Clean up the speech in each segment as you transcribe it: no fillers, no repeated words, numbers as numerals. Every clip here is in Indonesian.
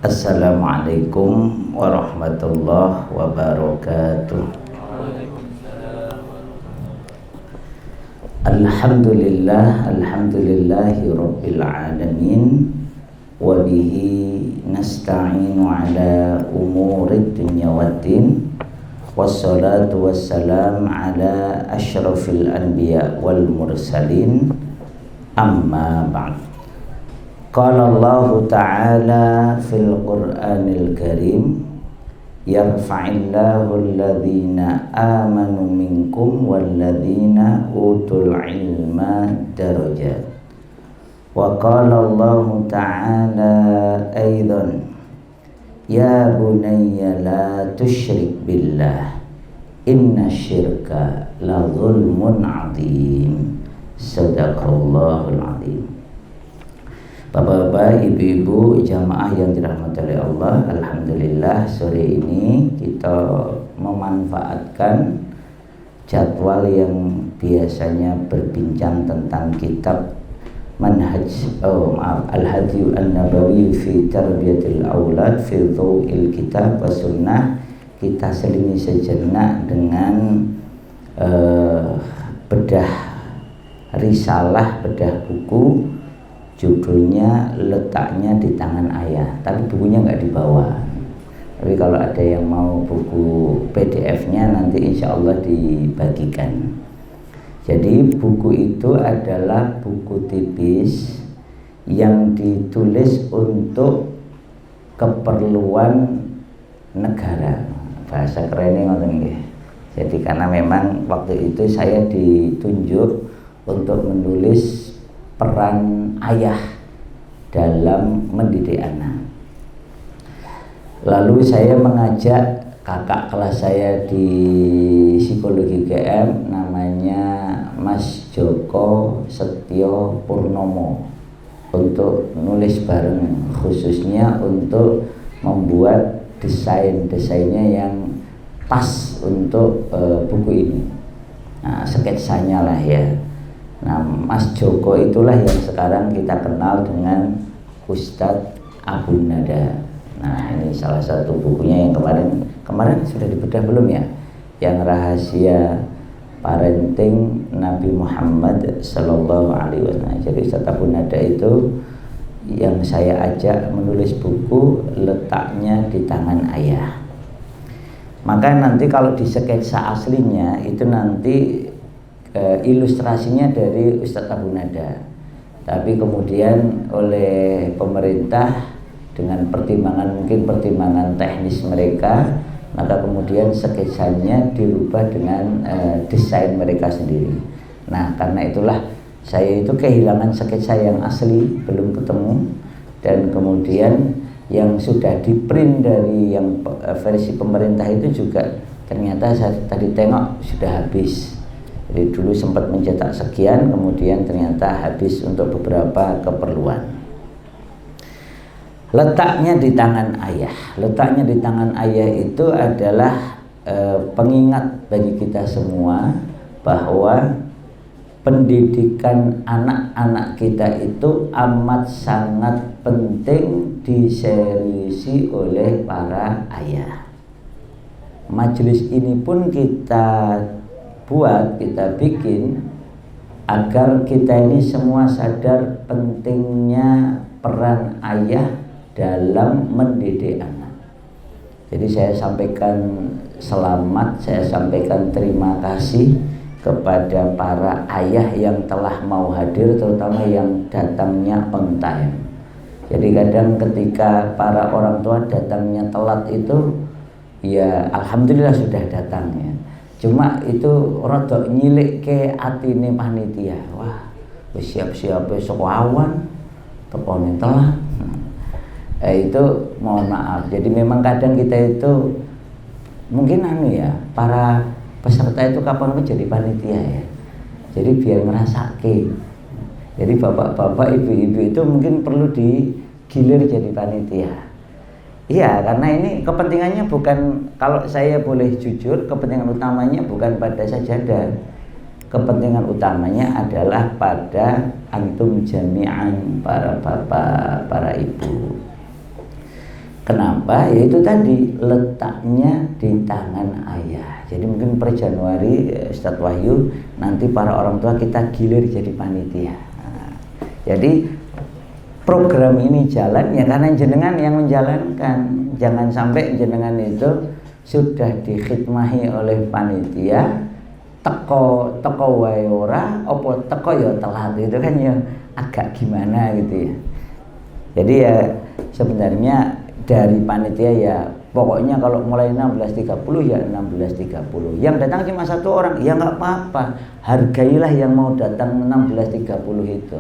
Assalamualaikum warahmatullahi wabarakatuh. Alhamdulillahi rabbil alamin. Wa bihi nasta'inu ala umurid dunya waddin. Wassalatu wassalam ala asyrafil anbiya wal mursalin. Amma ba'd. Qala Allah Ta'ala fil Qur'anil Karim, yarfa'illahu alladhina amanu minkum walladhina utul ilma darajat. Wa qala Allah Ta'ala aidan, ya bunayya la tusyrik billah, inna syirka la zulmun azim. Sadaqallahul azim. Bapak-bapak, ibu-ibu, jamaah yang dirahmati oleh Allah, alhamdulillah sore ini kita memanfaatkan jadwal yang biasanya berbincang tentang kitab Al-Hadyu An-Nabawi fi Tarbiyatil Aulad fi Dhaw'il Kitab wa Sunnah. Kita selingi sejenak dengan bedah risalah, bedah buku, judulnya Letaknya di Tangan Ayah, tapi bukunya nggak dibawa. Tapi kalau ada yang mau buku PDF-nya nanti insya Allah dibagikan. Jadi buku itu adalah buku tipis yang ditulis untuk keperluan negara. Bahasa kerennya ngoten nggih. Jadi karena memang waktu itu saya ditunjuk untuk menulis peran ayah dalam mendidik anak. Lalu saya mengajak kakak kelas saya di psikologi GM, namanya Mas Joko Setio Purnomo, untuk nulis bareng, khususnya untuk membuat desainnya yang pas untuk buku ini. Nah, sketsanya lah ya. Nah, Mas Joko itulah yang sekarang kita kenal dengan Ustadz Abu Nada. Nah, ini salah satu bukunya yang kemarin sudah dibedah belum ya? Yang rahasia parenting Nabi Muhammad Sallallahu Alaihi Wasallam. Jadi Ustadz Abu Nada itu yang saya ajak menulis buku Letaknya di Tangan Ayah. Maka nanti kalau di sketsa aslinya itu nanti ilustrasinya dari Ustadz Abu Nada, tapi kemudian oleh pemerintah dengan mungkin pertimbangan teknis mereka, maka kemudian sketsanya dirubah dengan desain mereka sendiri. Nah, karena itulah saya itu kehilangan sketsa yang asli, belum ketemu, dan kemudian yang sudah di-print dari yang versi pemerintah itu juga ternyata saya tadi tengok sudah habis. Jadi dulu sempat mencetak sekian, kemudian ternyata habis untuk beberapa keperluan. Letaknya di tangan ayah. Letaknya di tangan ayah itu adalah pengingat bagi kita semua bahwa pendidikan anak-anak kita itu amat sangat penting diseriusi oleh para ayah. Majelis ini pun kita bikin agar kita ini semua sadar pentingnya peran ayah dalam mendidik anak. Jadi saya sampaikan selamat, saya sampaikan terima kasih kepada para ayah yang telah mau hadir, terutama yang datangnya on time. Jadi kadang ketika para orang tua datangnya telat itu, ya alhamdulillah sudah datang ya. Cuma itu rodok nyilik ke atine panitia. Wah, siap-siap besok awan tekone telat. Itu mohon maaf. Jadi memang kadang kita itu mungkin para peserta itu kapan menjadi panitia ya. Jadi biar ngerasake. Jadi bapak-bapak, ibu-ibu itu mungkin perlu digilir jadi panitia. Iya, karena ini kepentingannya bukan, kalau saya boleh jujur, kepentingan utamanya bukan pada sajadah. Kepentingan utamanya adalah pada antum jami'an, para bapak, para ibu. Kenapa? Ya itu tadi, letaknya di tangan ayah. Jadi mungkin per Januari Ustadz Wahyu nanti para orang tua kita gilir jadi panitia. Nah, jadi program ini jalan ya karena jenengan yang menjalankan. Jangan sampai jenengan itu sudah dikhidmahi oleh panitia, teko wae ora, opo teko ya telat, itu kan ya agak gimana gitu ya. Jadi ya sebenarnya dari panitia ya pokoknya kalau mulai 16.30 ya 16.30. Yang datang cuma satu orang ya nggak apa-apa, hargailah yang mau datang 16.30 itu.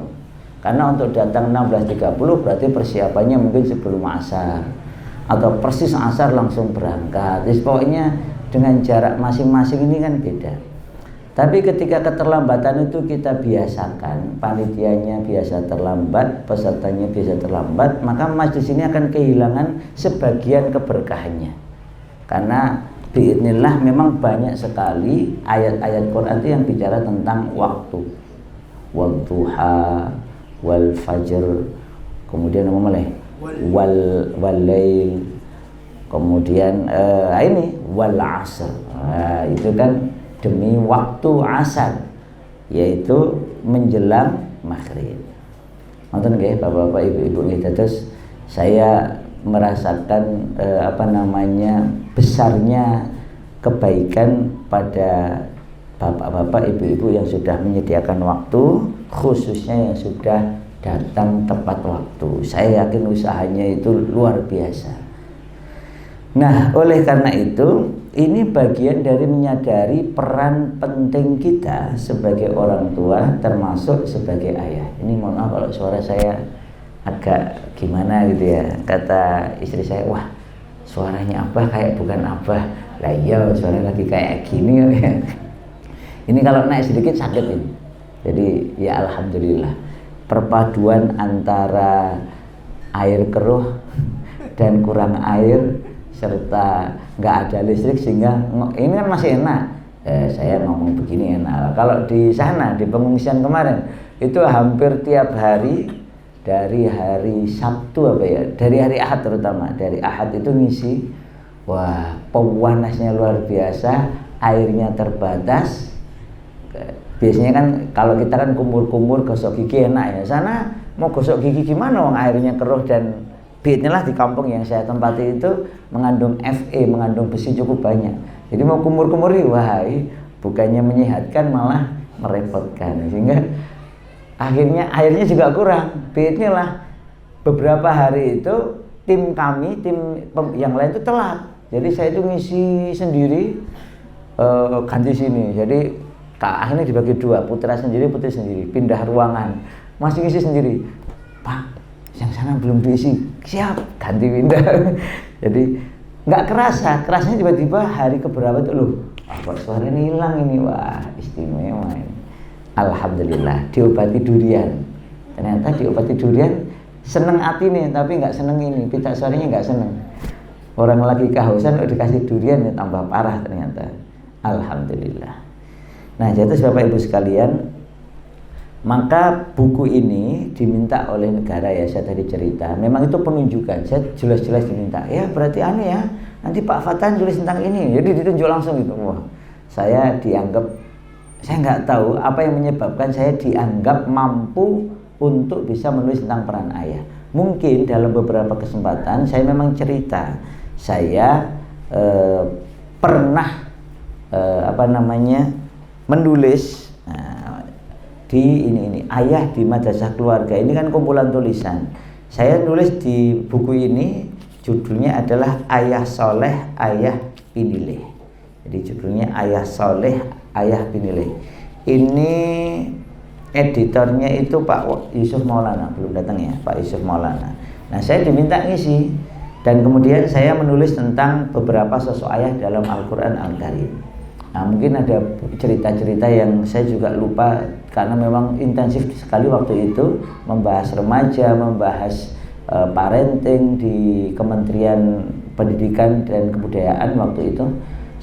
Karena untuk datang 16.30 berarti persiapannya mungkin sebelum asar atau persis asar langsung berangkat. Jadi pokoknya dengan jarak masing-masing ini kan beda. Tapi ketika keterlambatan itu kita biasakan, panitianya biasa terlambat, pesertanya biasa terlambat, maka majelis ini akan kehilangan sebagian keberkahannya. Karena biidznillah memang banyak sekali ayat-ayat Quran itu yang bicara tentang waktu. Wal duha, wal fajr, kemudian apa lagi? Wal lail, kemudian ini wal asr. Itu kan demi waktu asar, yaitu menjelang maghrib. Nonton nggih Bapak-bapak, Ibu-ibu nggih, terus saya merasakan besarnya kebaikan pada Bapak-bapak, Ibu-ibu yang sudah menyediakan waktu, khususnya yang sudah datang tepat waktu. Saya yakin usahanya itu luar biasa. Nah, oleh karena itu ini bagian dari menyadari peran penting kita sebagai orang tua, termasuk sebagai ayah. Ini mohon maaf kalau suara saya agak gimana gitu ya. Kata istri saya, wah suaranya Abah kayak bukan Abah. Lah iya, suaranya lagi kayak gini ya. Ini kalau naik sedikit sakit ini. Jadi ya alhamdulillah, perpaduan antara air keruh dan kurang air serta nggak ada listrik sehingga ini kan masih enak. Saya ngomong begini enak. Kalau di sana di pengungsian kemarin itu hampir tiap hari, dari hari Sabtu dari hari Ahad terutama, dari Ahad itu ngisi, wah pewanasnya luar biasa, airnya terbatas. Biasanya kan kalau kita kan kumur-kumur gosok gigi enak ya, sana mau gosok gigi gimana wong airnya keruh. Dan inilah di kampung yang saya tempati itu mengandung Fe, mengandung besi cukup banyak. Jadi mau kumur-kumuri, wahai bukannya menyehatkan malah merepotkan. Sehingga akhirnya airnya juga kurang. Inilah beberapa hari itu tim kami, yang lain itu telat. Jadi saya itu ngisi sendiri, ganti sini. Jadi akhirnya dibagi dua, putra sendiri, putri sendiri, pindah ruangan, masih ngisi sendiri. Pak, yang sana belum diisi, siap, ganti pindah. Jadi nggak kerasnya tiba-tiba hari keberapa itu loh, apa suara ini hilang ini, wah istimewa ini. Alhamdulillah diobati durian. Ternyata diobati durian seneng hati nih, tapi nggak seneng ini, pita suaranya nggak seneng. Orang lagi kehausan udah dikasih durian ya tambah parah ternyata. Alhamdulillah. Nah, jadi Bapak Ibu sekalian, maka buku ini diminta oleh negara ya, saya tadi cerita. Memang itu penunjukan, saya jelas-jelas diminta. Ya berarti aneh ya, nanti Pak Fatan tulis tentang ini. Jadi ditunjuk langsung gitu. Wah, saya nggak tahu apa yang menyebabkan saya dianggap mampu untuk bisa menulis tentang peran ayah. Mungkin dalam beberapa kesempatan saya memang cerita, saya pernah menulis. Di ini ayah di madrasah keluarga, ini kan kumpulan tulisan. Saya nulis di buku ini, judulnya adalah Ayah Soleh, Ayah Pinilih. Jadi judulnya Ayah Soleh, Ayah Pinilih. Ini editornya itu Pak Yusuf Maulana, belum datang ya, Pak Yusuf Maulana. Nah, saya diminta ngisi, dan kemudian saya menulis tentang beberapa sosok ayah dalam Al-Quran Al-Karim. Nah, mungkin ada cerita-cerita yang saya juga lupa karena memang intensif sekali waktu itu membahas remaja, membahas parenting di Kementerian Pendidikan dan Kebudayaan waktu itu.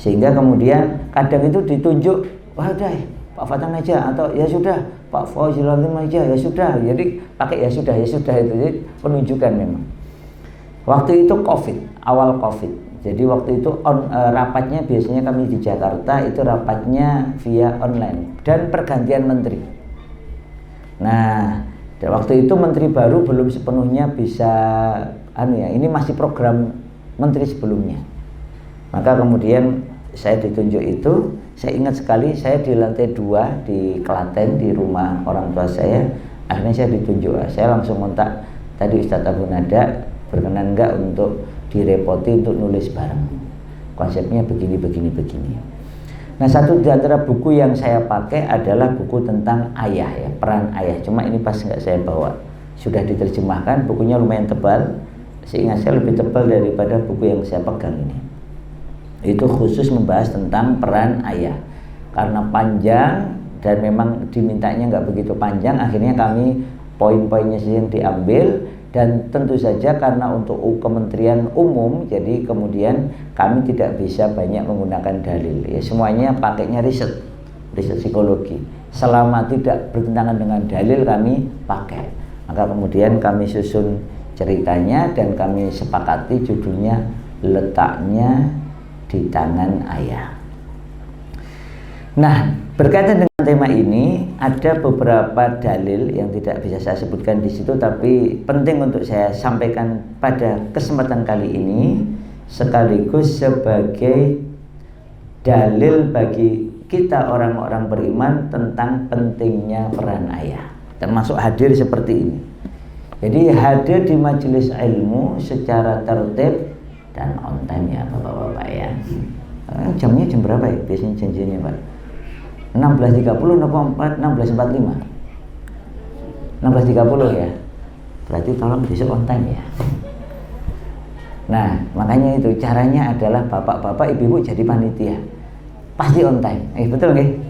Sehingga kemudian kadang itu ditunjuk, wah udah Pak Fatan aja, atau ya sudah Pak Fauziul Azim aja, ya sudah. Jadi pakai ya sudah itu, jadi penunjukan memang. Waktu itu COVID, awal COVID. Jadi waktu itu rapatnya biasanya kami di Jakarta itu rapatnya via online dan pergantian menteri. Nah, waktu itu menteri baru belum sepenuhnya bisa ini masih program menteri sebelumnya. Maka kemudian saya ditunjuk itu, saya ingat sekali saya di lantai 2 di Klaten di rumah orang tua saya. Akhirnya saya ditunjuk, saya langsung kontak tadi Ustadz Abu Nada, berkenan enggak untuk direpoti untuk nulis bareng. Konsepnya begini. Nah, satu di antara buku yang saya pakai adalah buku tentang ayah ya, peran ayah. Cuma ini pas enggak saya bawa. Sudah diterjemahkan, bukunya lumayan tebal. Seingat saya lebih tebal daripada buku yang saya pegang ini. Itu khusus membahas tentang peran ayah. Karena panjang dan memang dimintanya nggak begitu panjang, akhirnya kami poin-poinnya yang diambil. Dan tentu saja karena untuk kementerian umum, jadi kemudian kami tidak bisa banyak menggunakan dalil ya, semuanya pakainya riset psikologi. Selama tidak bertentangan dengan dalil kami pakai. Maka kemudian kami susun ceritanya dan kami sepakati judulnya Letaknya di Tangan Ayah. Nah, berkaitan dengan tema ini ada beberapa dalil yang tidak bisa saya sebutkan di situ, tapi penting untuk saya sampaikan pada kesempatan kali ini sekaligus sebagai dalil bagi kita orang-orang beriman tentang pentingnya peran ayah, termasuk hadir seperti ini. Jadi hadir di majelis ilmu secara tertib dan on time ya Bapak-bapak ya. Jamnya jam berapa ya biasanya janjinya Pak? 16.30 atau 16.45? 16.30 ya. Berarti tolong besok on time ya. Nah, makanya itu caranya adalah bapak-bapak, ibu-ibu jadi panitia. Pasti on time. Betul nggih?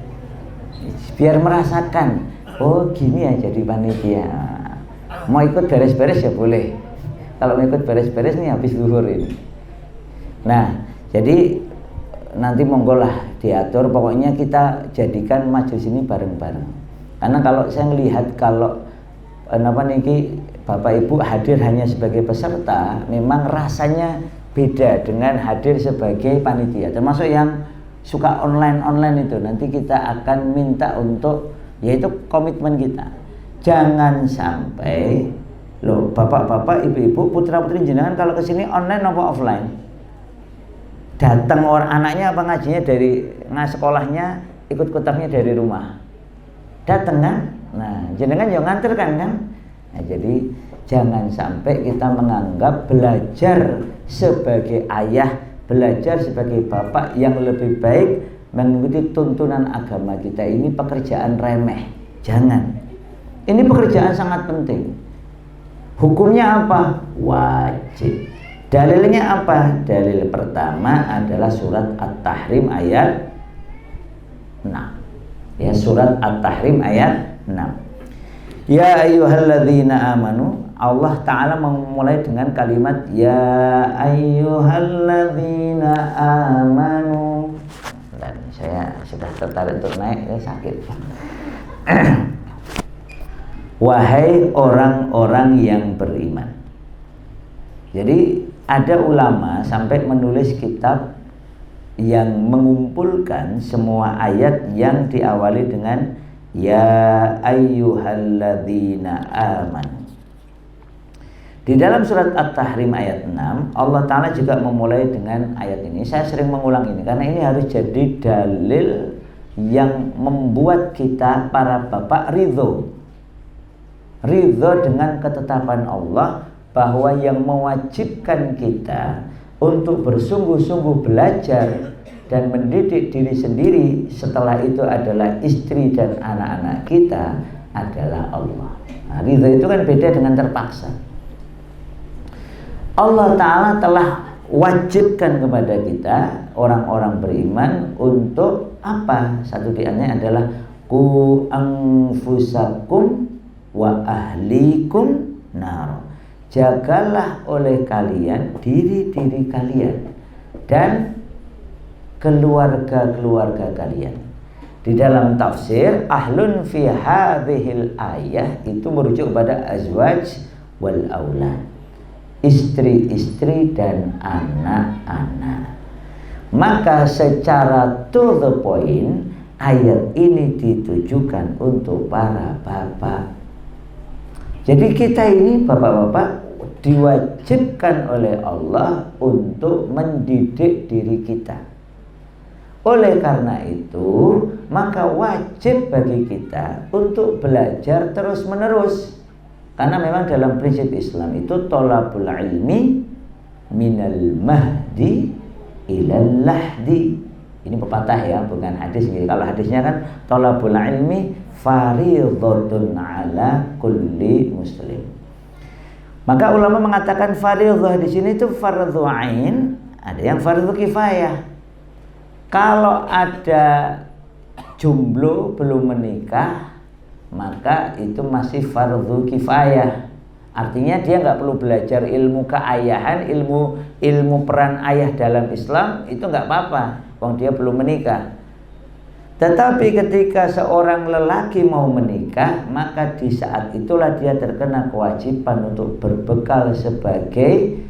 Biar merasakan, oh gini ya jadi panitia. Mau ikut beres-beres ya boleh. Kalau mau ikut beres-beres nih habis zuhur ini. Nah, jadi nanti monggolah diatur, pokoknya kita jadikan majelis ini bareng-bareng. Karena kalau saya melihat kalau Bapak Ibu hadir hanya sebagai peserta, memang rasanya beda dengan hadir sebagai panitia. Termasuk yang suka online itu, nanti kita akan minta untuk, yaitu komitmen kita. Jangan sampai bapak-bapak, ibu-ibu, putra-putri jenengan kalau kesini online apa offline? Datang orang anaknya apa ngajinya dari sekolahnya, ikut kutabnya dari rumah. Datang kan? Nah, jenengan yang nganter kan? Nah, jadi jangan sampai kita menganggap belajar sebagai ayah, belajar sebagai bapak yang lebih baik mengikuti tuntunan agama kita ini pekerjaan remeh. Jangan. Ini pekerjaan sangat penting. Hukumnya apa? Wajib. Dalilnya apa? Dalil pertama adalah surat At-Tahrim ayat 6. Ya, surat At-Tahrim ayat 6. Ya ayyuhalladzina amanu, Allah Ta'ala memulai dengan kalimat ya ayyuhalladzina amanu. Dan saya sudah tertarik untuk naik, sakit. Wahai orang-orang yang beriman. Jadi ada ulama sampai menulis kitab yang mengumpulkan semua ayat yang diawali dengan ya ayyuhalladzina amanu. Di dalam surat At-Tahrim ayat 6, Allah Ta'ala juga memulai dengan ayat ini. Saya sering mengulang ini karena ini harus jadi dalil yang membuat kita para bapak ridho dengan ketetapan Allah, bahwa yang mewajibkan kita untuk bersungguh-sungguh belajar dan mendidik diri sendiri setelah itu adalah istri dan anak-anak kita adalah Allah. Nah, ridha itu kan beda dengan terpaksa. Allah Ta'ala telah wajibkan kepada kita orang-orang beriman untuk apa? Satu di antaranya adalah ku anfusakum wa ahlikum nar. Jagalah oleh kalian diri-diri kalian dan keluarga-keluarga kalian. Di dalam tafsir ahlun fi hadhil ayah itu merujuk kepada azwaj wal aulad. istri-istri dan anak-anak. Maka secara to the point, ayat ini ditujukan untuk para bapak. Jadi kita ini bapak-bapak diwajibkan oleh Allah untuk mendidik diri kita. Oleh karena itu, maka wajib bagi kita untuk belajar terus-menerus. Karena memang dalam prinsip Islam itu thalabul ilmi minal mahdi ilal lahdi. Ini pepatah ya, bukan hadis. Kalau hadisnya kan thalabul ilmi fardhun ala kulli muslim. Maka ulama mengatakan fardhah di sini itu fardhu ain, ada yang fardhu kifayah. Kalau ada jomblo belum menikah, maka itu masih fardhu kifayah. Artinya dia nggak perlu belajar ilmu keayahan, ilmu peran ayah dalam Islam, itu nggak apa-apa, wong dia belum menikah. Tetapi ketika seorang lelaki mau menikah, maka di saat itulah dia terkena kewajiban untuk berbekal sebagai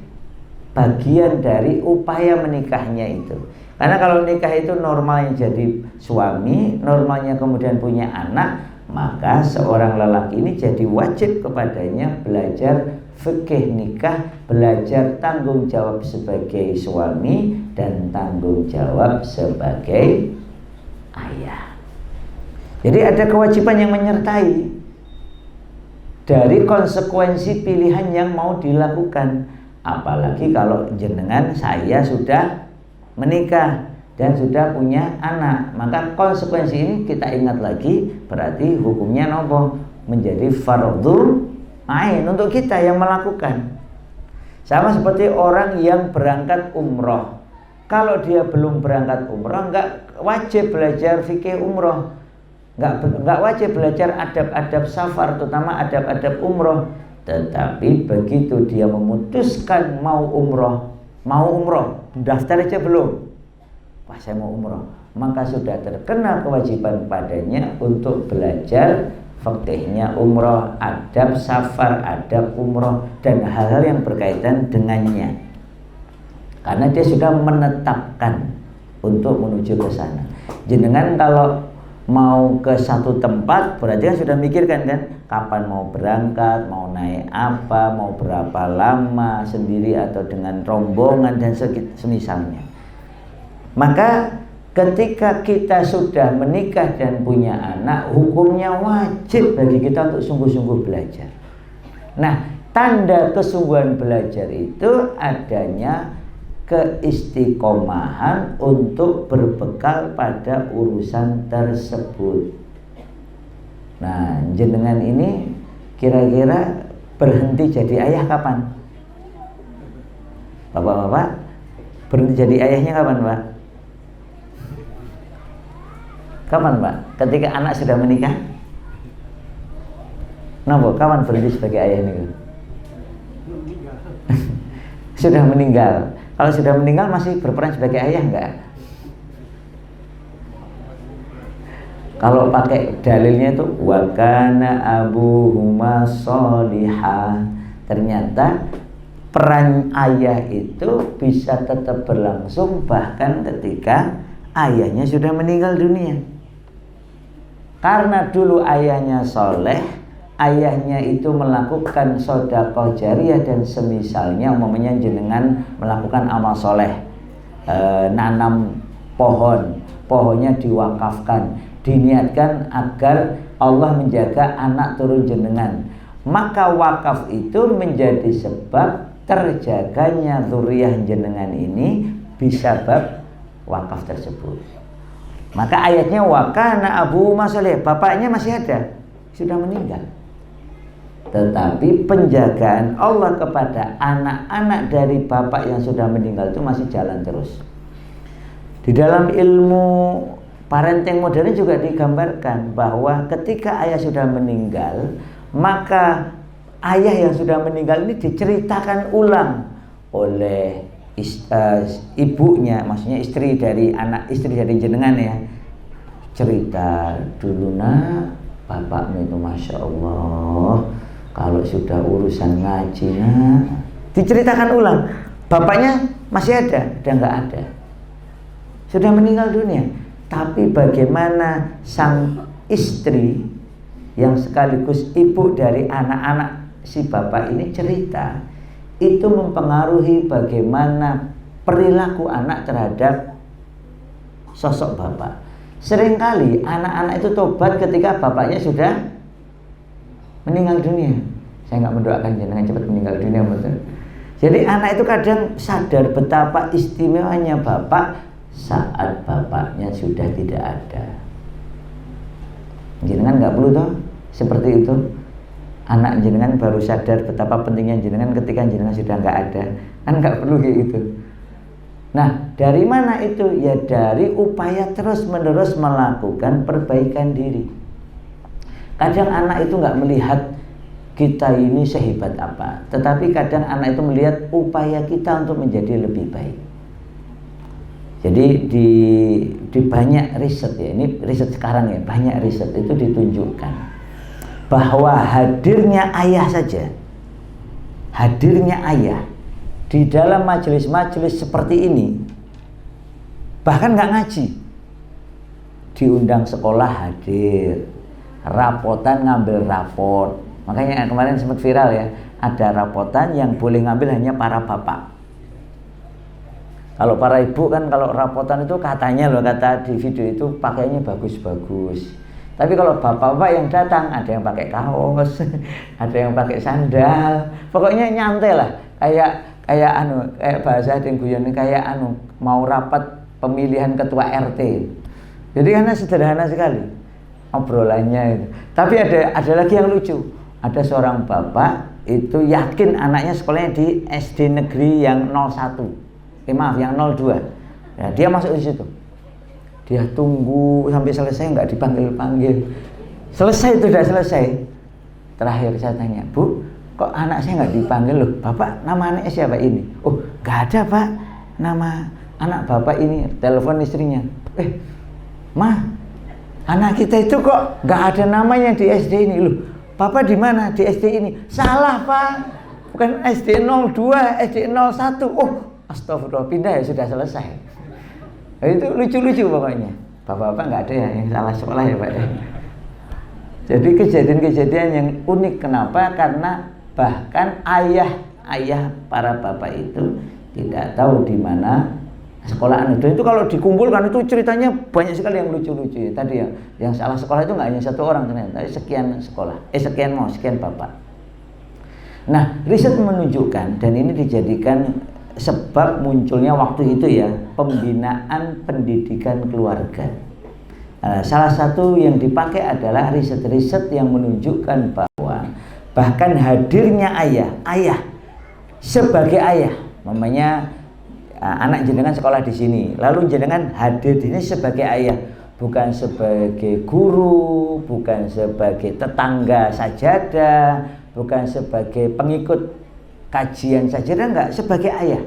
bagian dari upaya menikahnya itu. Karena kalau nikah itu normalnya jadi suami, normalnya kemudian punya anak, maka seorang lelaki ini jadi wajib kepadanya belajar fikih nikah, belajar tanggung jawab sebagai suami dan tanggung jawab sebagai ayah. Jadi ada kewajiban yang menyertai dari konsekuensi pilihan yang mau dilakukan. Apalagi kalau jenengan saya sudah menikah dan sudah punya anak, maka konsekuensi ini kita ingat lagi, berarti hukumnya nopo? Menjadi fardhu ain untuk kita yang melakukan. Sama seperti orang yang berangkat umroh. Kalau dia belum berangkat umroh, nggak wajib belajar fikih umroh, nggak wajib belajar adab-adab safar, terutama adab-adab umroh. Tetapi begitu dia memutuskan mau umroh, daftar aja belum, wah saya mau umroh, maka sudah terkena kewajiban padanya untuk belajar fikihnya umroh, adab safar, adab umroh, dan hal-hal yang berkaitan dengannya. Karena dia sudah menetapkan untuk menuju ke sana. Jenengan kalau mau ke satu tempat, berarti kan sudah mikirkan kan, kapan mau berangkat, mau naik apa, mau berapa lama, sendiri atau dengan rombongan dan semisalnya. Maka ketika kita sudah menikah dan punya anak, hukumnya wajib bagi kita untuk sungguh-sungguh belajar. Nah, tanda kesungguhan belajar itu adanya keistiqomahan untuk berbekal pada urusan tersebut. Nah, jenengan ini kira-kira berhenti jadi ayah kapan? Bapak-bapak, berhenti jadi ayahnya kapan, Pak? Kapan, Pak? Ketika anak sudah menikah? Kenapa? Kapan berhenti sebagai ayah ini? Sudah meninggal. Kalau sudah meninggal masih berperan sebagai ayah enggak? Kalau pakai dalilnya itu wa kana abuhuma sholihah, ternyata peran ayah itu bisa tetap berlangsung bahkan ketika ayahnya sudah meninggal dunia. Karena dulu ayahnya soleh, ayahnya itu melakukan sedekah jariyah dan semisalnya, umpamanya jenengan melakukan amal soleh, nanam pohonnya diwakafkan, diniatkan agar Allah menjaga anak turun jenengan, maka wakaf itu menjadi sebab terjaganya zuriyah jenengan ini bisa bab wakaf tersebut. Maka ayatnya wakana abu masoleh, bapaknya masih ada, sudah meninggal. Tetapi penjagaan Allah kepada anak-anak dari bapak yang sudah meninggal itu masih jalan terus. Di dalam ilmu parenting modern juga digambarkan bahwa ketika ayah sudah meninggal, maka ayah yang sudah meninggal ini diceritakan ulang oleh ibunya, maksudnya istri dari jenengan ya. Cerita dulu nak, bapakmu itu masya Allah, kalau sudah urusan ngaji nak, Diceritakan ulang, bapaknya masih ada, udah nggak ada, sudah meninggal dunia. Tapi bagaimana sang istri yang sekaligus ibu dari anak-anak si bapak ini cerita, itu mempengaruhi bagaimana perilaku anak terhadap sosok bapak. Seringkali anak-anak itu tobat ketika bapaknya sudah meninggal dunia. Saya nggak mendoakan jenengan cepat meninggal dunia, betul. Jadi anak itu kadang sadar betapa istimewanya bapak saat bapaknya sudah tidak ada. Jenengan nggak perlu toh seperti itu. Anak jenengan baru sadar betapa pentingnya jenengan ketika jenengan sudah nggak ada, kan nggak perlu kayak gitu. Nah, dari mana itu? Ya dari upaya terus-menerus melakukan perbaikan diri. Kadang anak itu nggak melihat kita ini sehebat apa, tetapi kadang anak itu melihat upaya kita untuk menjadi lebih baik. Jadi di banyak riset ya, ini riset sekarang ya, banyak riset itu ditunjukkan bahwa hadirnya ayah saja, hadirnya ayah di dalam majelis-majelis seperti ini, bahkan nggak ngaji, diundang sekolah hadir, rapotan ngambil rapot. Makanya kemarin sempat viral ya, ada rapotan yang boleh ngambil hanya para bapak. Kalau para ibu kan kalau rapotan itu katanya loh, kata di video itu pakainya bagus-bagus. Tapi kalau bapak-bapak yang datang, ada yang pakai kaos, ada yang pakai sandal, pokoknya nyantai lah, kayak bahasa ada yang guyon, kayak mau rapat pemilihan ketua RT. Jadi karena sederhana sekali obrolannya itu. Tapi ada lagi yang lucu. Ada seorang bapak itu yakin anaknya sekolahnya di SD negeri yang 01. Yang 02. Ya, dia masuk di situ. Dia tunggu sampai selesai, nggak dipanggil-panggil. Selesai itu sudah selesai. Terakhir saya tanya, Bu, kok anak saya nggak dipanggil loh? Bapak, nama anaknya siapa ini? Oh, nggak ada Pak, nama anak bapak ini. Telepon istrinya. Ma, anak kita itu kok nggak ada namanya di SD ini loh. Bapak di mana? Di SD ini. Salah Pak, bukan SD 02, SD 01. Oh, astagfirullah, pindah ya, sudah selesai. Nah, itu lucu-lucu pokoknya. Bapak-bapak nggak ada yang salah sekolah ya Pak ya. Jadi kejadian-kejadian yang unik. Kenapa? Karena bahkan ayah para bapak itu tidak tahu di mana sekolahan itu. Itu kalau dikumpulkan itu ceritanya banyak sekali yang lucu-lucu ya. Tadi ya, yang salah sekolah itu nggak hanya satu orang ternyata, sekian sekolah, sekian bapak. Nah, riset menunjukkan, dan ini dijadikan sebab munculnya waktu itu ya, pembinaan pendidikan keluarga. Salah satu yang dipakai adalah riset-riset yang menunjukkan bahwa bahkan hadirnya ayah sebagai ayah, namanya anak jenengan sekolah di sini, lalu jenengan hadir di sini sebagai ayah, bukan sebagai guru, bukan sebagai tetangga sajadah, bukan sebagai pengikut kajian sajadah, enggak, sebagai ayah.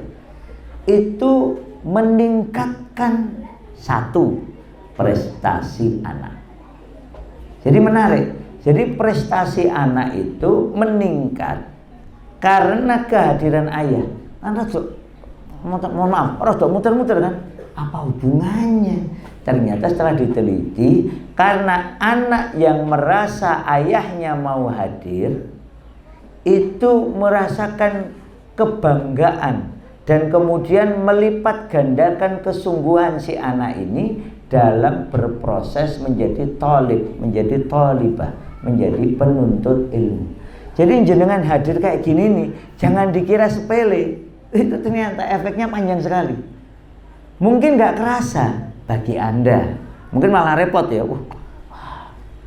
Itu meningkatkan satu, prestasi anak. Jadi menarik. Jadi prestasi anak itu meningkat karena kehadiran ayah. Mohon maaf, rada muter-muter kan? Apa hubungannya? Ternyata setelah diteliti, karena anak yang merasa ayahnya mau hadir itu merasakan kebanggaan dan kemudian melipat gandakan kesungguhan si anak ini dalam berproses menjadi thalib, menjadi thalibah, menjadi penuntut ilmu. Jadi jenengan hadir kayak gini nih, jangan dikira sepele. Itu ternyata efeknya panjang sekali. Mungkin nggak kerasa bagi Anda, mungkin malah repot ya.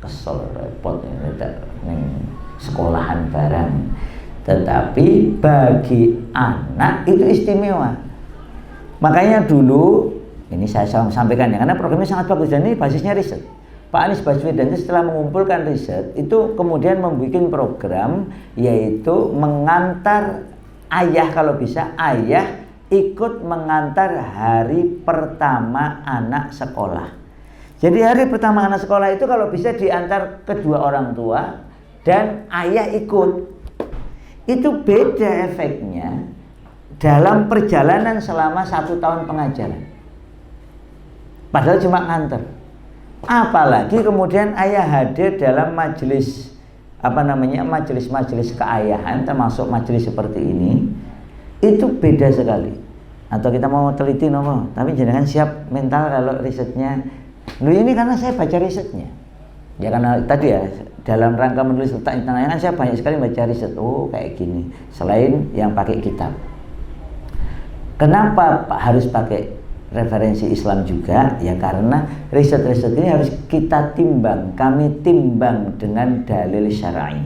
Kesel repot ini sekolahan barang. Tetapi bagi anak itu istimewa. Makanya dulu ini saya sampaikan ya, karena programnya sangat bagus dan ini basisnya riset. Pak Anies Baswedan itu setelah mengumpulkan riset itu kemudian membuat program, yaitu mengantar ayah, kalau bisa ayah ikut mengantar hari pertama anak sekolah. Jadi hari pertama anak sekolah itu kalau bisa diantar kedua orang tua dan ayah ikut. itu beda efeknya dalam perjalanan selama 1 tahun pengajaran. Padahal cuma nganter. Apalagi kemudian ayah hadir dalam majelis majelis keayahan, termasuk majelis seperti ini, itu beda sekali. Atau kita mau teliti tapi jangan siap mental kalau risetnya. Ini karena saya baca risetnya. Ya karena tadi ya dalam rangka menulis letak tentang kan saya banyak sekali baca riset. Kayak gini. Selain yang pakai kitab. Kenapa harus pakai referensi Islam juga? Ya karena riset-riset ini harus kita timbang. Kami timbang dengan dalil syar'i.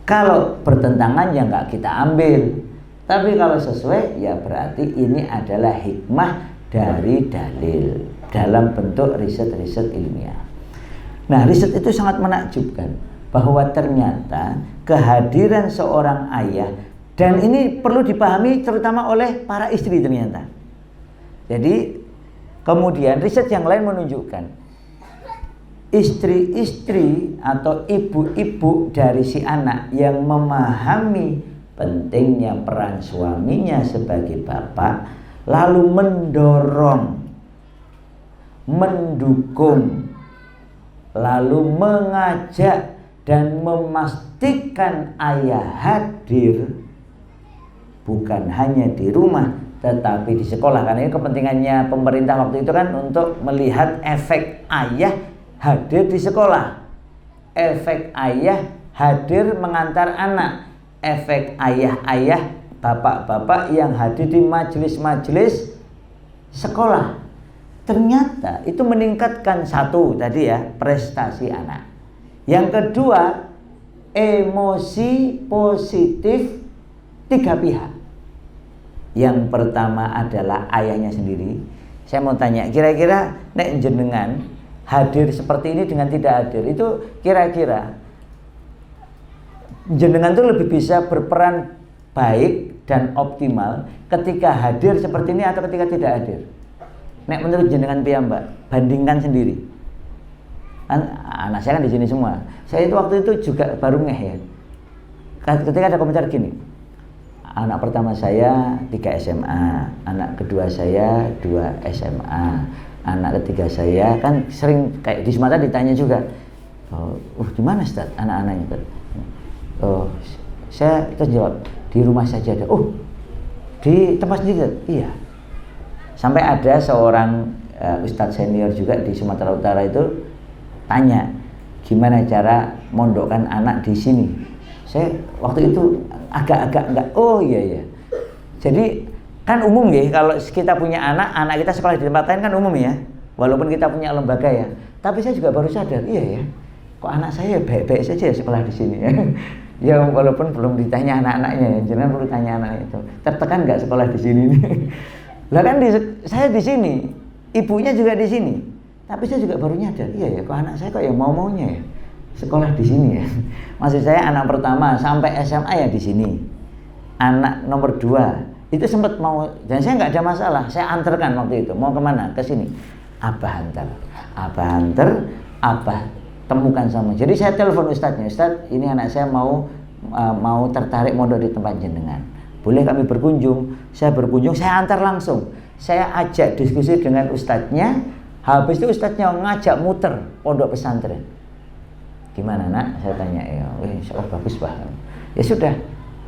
Kalau bertentangan ya nggak kita ambil. Tapi kalau sesuai ya berarti ini adalah hikmah dari dalil dalam bentuk riset-riset ilmiah. Nah, riset itu sangat menakjubkan bahwa ternyata kehadiran seorang ayah, dan ini perlu dipahami terutama oleh para istri ternyata. Jadi kemudian riset yang lain menunjukkan istri-istri atau ibu-ibu dari si anak yang memahami pentingnya peran suaminya sebagai bapak, lalu mendorong, mendukung, lalu mengajak dan memastikan ayah hadir bukan hanya di rumah tetapi di sekolah. Karena ini kepentingannya pemerintah waktu itu kan untuk melihat efek ayah hadir di sekolah, efek ayah hadir mengantar anak, efek ayah-ayah, bapak-bapak yang hadir di majelis-majelis sekolah. Ternyata itu meningkatkan satu tadi ya, prestasi anak. Yang kedua, emosi positif 3 pihak. Yang pertama adalah ayahnya sendiri. Saya mau tanya, kira-kira nek jenengan hadir seperti ini dengan tidak hadir, itu kira-kira jenengan tuh lebih bisa berperan baik dan optimal ketika hadir seperti ini atau ketika tidak hadir? Nek menurut jenengan piyambak, bandingkan sendiri. Anak saya kan di sini semua. Saya itu waktu itu juga baru ngeh ya. Ketika ada komentar gini, anak pertama saya 3 SMA, anak kedua saya 2 SMA, anak ketiga saya kan sering kayak di Sumatera ditanya juga, di mana Ustaz anak-anaknya? Saya terjawab di rumah saja ada. Di tempat sendiri? Iya. Sampai ada seorang ustadz senior juga di Sumatera Utara itu tanya, gimana cara mondokkan anak di sini? Saya waktu itu agak-agak enggak. Iya. Jadi kan umum ya, kalau kita punya anak kita sekolah di tempat lain kan umum ya. Walaupun kita punya lembaga ya. Tapi saya juga baru sadar, iya ya. Kok anak saya baik-baik saja sekolah di sini ya. Ya walaupun belum ditanya anak-anaknya ya, jangan perlu tanya anak itu. Tertekan nggak sekolah di sini? Lah kan saya di sini, ibunya juga di sini. Tapi saya juga baru nyadar, iya ya, kok anak saya kok yang mau-maunya ya sekolah di sini ya. Maksud saya anak pertama sampai SMA ya di sini. Anak nomor 2 itu sempat mau, dan saya nggak ada masalah, saya antarkan waktu itu. Mau kemana? Ke sini. Abah antar, Abah temukan sama. Jadi saya telepon ustadznya, Ustadz ini anak saya mau tertarik mondok di tempat jenengan. Boleh kami berkunjung? Saya berkunjung, saya antar langsung. Saya ajak diskusi dengan ustadznya. Habis itu ustadznya ngajak muter pondok pesantren. Gimana nak? Saya tanya. Insya Allah bagus bah. Ya sudah,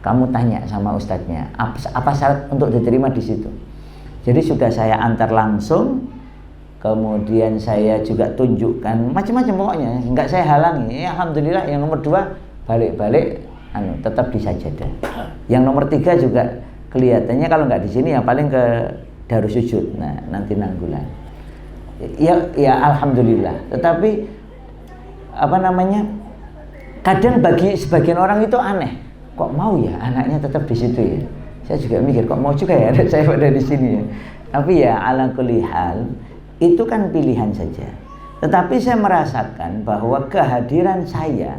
kamu tanya sama ustadznya. Apa syarat untuk diterima di situ? Jadi sudah saya antar langsung. Kemudian saya juga tunjukkan macam-macam pokoknya, enggak saya halangi. Alhamdulillah yang nomor 2 balik-balik tetap di sajadah. Yang nomor 3 juga kelihatannya kalau nggak di sini ya paling ke Darussujuk. Nah, nanti Nanggulan. Ya alhamdulillah. Tetapi kadang bagi sebagian orang itu aneh. Kok mau ya anaknya tetap di situ ya? Saya juga mikir kok mau juga ya anak saya pada di sini ya. Tapi ya ala kulli hal itu kan pilihan saja. Tetapi saya merasakan bahwa kehadiran saya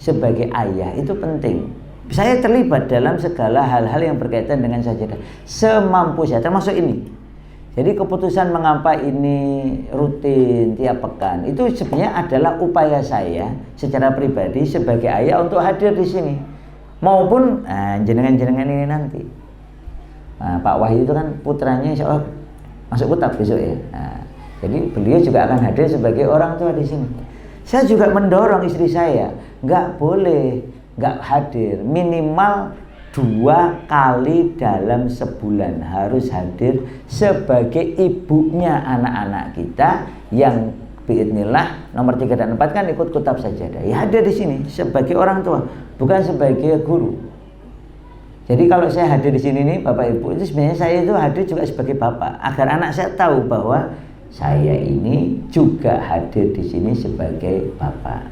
sebagai ayah itu penting. Saya terlibat dalam segala hal-hal yang berkaitan dengan sajadah semampu saya, termasuk ini. Jadi keputusan mengapa ini rutin tiap pekan itu sebenarnya adalah upaya saya secara pribadi sebagai ayah untuk hadir di sini. maupun jenengan-jenengan ini nanti. Pak Wahyu itu kan putranya insya Allah masuk kutab besok ya. Jadi beliau juga akan hadir sebagai orang tua di sini. Saya juga mendorong istri saya, nggak boleh nggak hadir, minimal 2 kali dalam sebulan harus hadir sebagai ibunya anak-anak kita yang biidznillah nomor 3 dan 4 kan ikut kutab sajadah. Ya hadir di sini sebagai orang tua, bukan sebagai guru. Jadi kalau saya hadir di sini nih Bapak Ibu, itu sebenarnya saya itu hadir juga sebagai bapak, agar anak saya tahu bahwa saya ini juga hadir di sini sebagai bapak.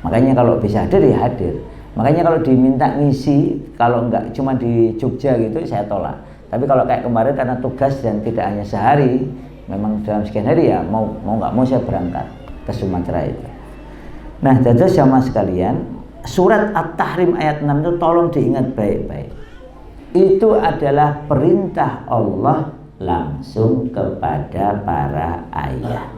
Makanya kalau bisa hadir ya hadir. Makanya kalau diminta ngisi, kalau enggak cuma di Jogja gitu saya tolak. Tapi kalau kayak kemarin karena tugas dan tidak hanya sehari, memang dalam sekian hari ya mau nggak mau saya berangkat ke Sumatera itu. Nah, dados jamaah sekalian, surat At-Tahrim ayat 6 itu tolong diingat baik-baik. Itu adalah perintah Allah langsung kepada para ayah.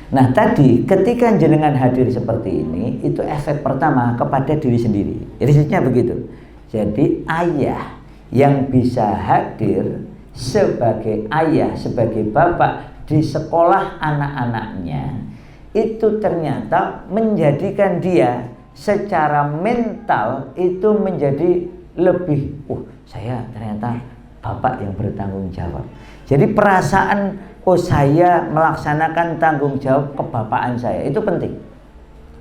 Nah tadi ketika jenengan hadir seperti ini, itu efek pertama kepada diri sendiri. Risetnya begitu. Jadi ayah yang bisa hadir sebagai ayah, sebagai bapak di sekolah anak-anaknya, itu ternyata menjadikan dia secara mental itu menjadi lebih, saya ternyata bapak yang bertanggung jawab. Jadi perasaan, saya melaksanakan tanggung jawab kebapaan saya, itu penting.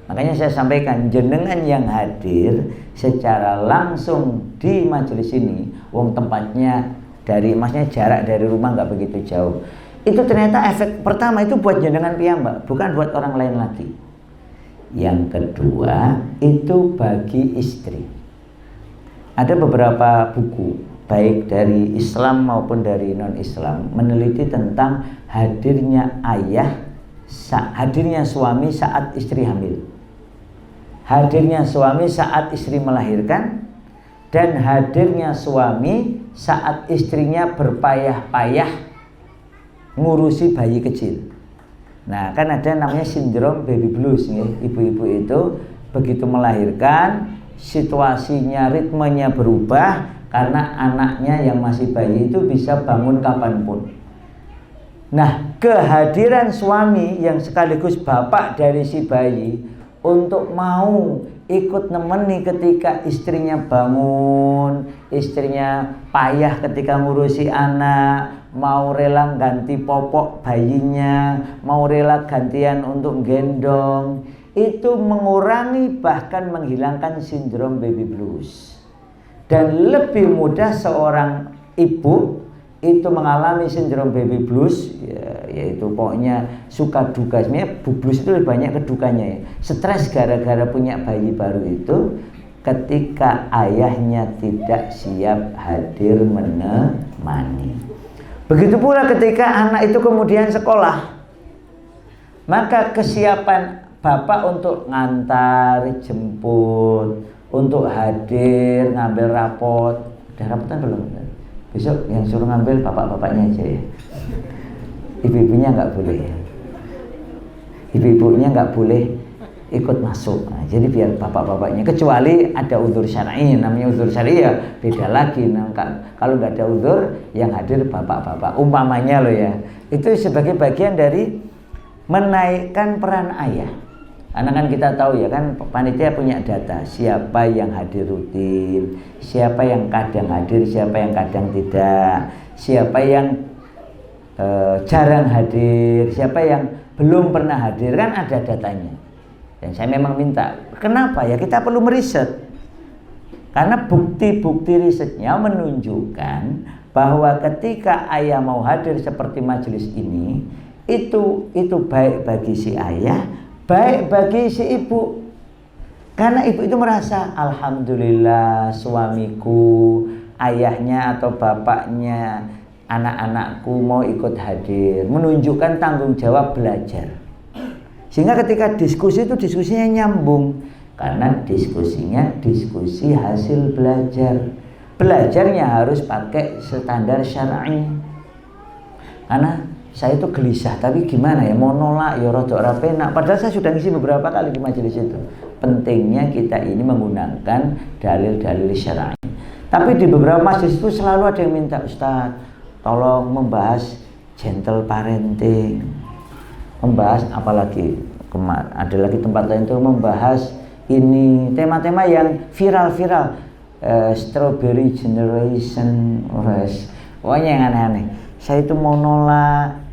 Makanya saya sampaikan, jenengan yang hadir secara langsung di majelis ini, wong tempatnya maksudnya jarak dari rumah nggak begitu jauh. Itu ternyata efek pertama itu buat jenengan piyambak, bukan buat orang lain lagi. Yang kedua itu bagi istri. Ada beberapa buku baik dari Islam maupun dari non-Islam meneliti tentang hadirnya hadirnya suami saat istri hamil, hadirnya suami saat istri melahirkan, dan hadirnya suami saat istrinya berpayah-payah ngurusi bayi kecil. Nah, kan ada namanya sindrom baby blues nih. Ibu-ibu itu begitu melahirkan, situasinya, ritmenya berubah karena anaknya yang masih bayi itu bisa bangun kapanpun. Nah, kehadiran suami yang sekaligus bapak dari si bayi untuk mau ikut nemeni ketika istrinya bangun, istrinya payah ketika ngurusi anak, mau rela ganti popok bayinya, mau rela gantian untuk gendong, itu mengurangi bahkan menghilangkan sindrom baby blues. Dan lebih mudah seorang ibu itu mengalami sindrom baby blues, yaitu pokoknya suka duka. Sebenarnya blues itu lebih banyak kedukanya ya. Stres gara-gara punya bayi baru itu ketika ayahnya tidak siap hadir menemani. Begitu pula ketika anak itu kemudian sekolah, maka kesiapan bapak untuk ngantar, jemput, untuk hadir, ngambil rapot. Udah rapotan belum? Besok yang suruh ngambil bapak-bapaknya aja ya. Ibu-ibunya nggak boleh. Ibu-ibunya nggak boleh ikut masuk. Nah, jadi biar bapak-bapaknya, kecuali ada uzur syar'i. Namanya uzur syar'i ya beda lagi. Nah, kalau nggak ada uzur, yang hadir bapak-bapak. Umpamanya loh ya. Itu sebagai bagian dari menaikkan peran ayah. Karena kan kita tahu ya kan, panitia punya data siapa yang hadir rutin, siapa yang kadang hadir, siapa yang kadang tidak, siapa yang jarang hadir, siapa yang belum pernah hadir, kan ada datanya. Dan saya memang minta, kenapa ya, kita perlu meriset. Karena bukti-bukti risetnya menunjukkan bahwa ketika ayah mau hadir seperti majelis ini, itu baik bagi si ayah, baik bagi si ibu. Karena ibu itu merasa, alhamdulillah suamiku, ayahnya atau bapaknya, anak-anakku mau ikut hadir, menunjukkan tanggung jawab belajar. Sehingga ketika diskusi itu diskusinya nyambung, karena diskusinya diskusi hasil belajar. Belajarnya harus pakai standar syar'i. Karena saya itu gelisah, tapi gimana ya, mau nolak ya rada ora penak. Padahal saya sudah ngisi beberapa kali di majelis itu. pentingnya kita ini menggunakan dalil-dalil syar'i. Tapi di beberapa masjid itu selalu ada yang minta, Ustaz, tolong membahas gentle parenting, membahas apalagi ada lagi tempat lain itu membahas ini tema-tema yang viral-viral, strawberry generation, pokoknya yang aneh-aneh. Saya itu mau nolak,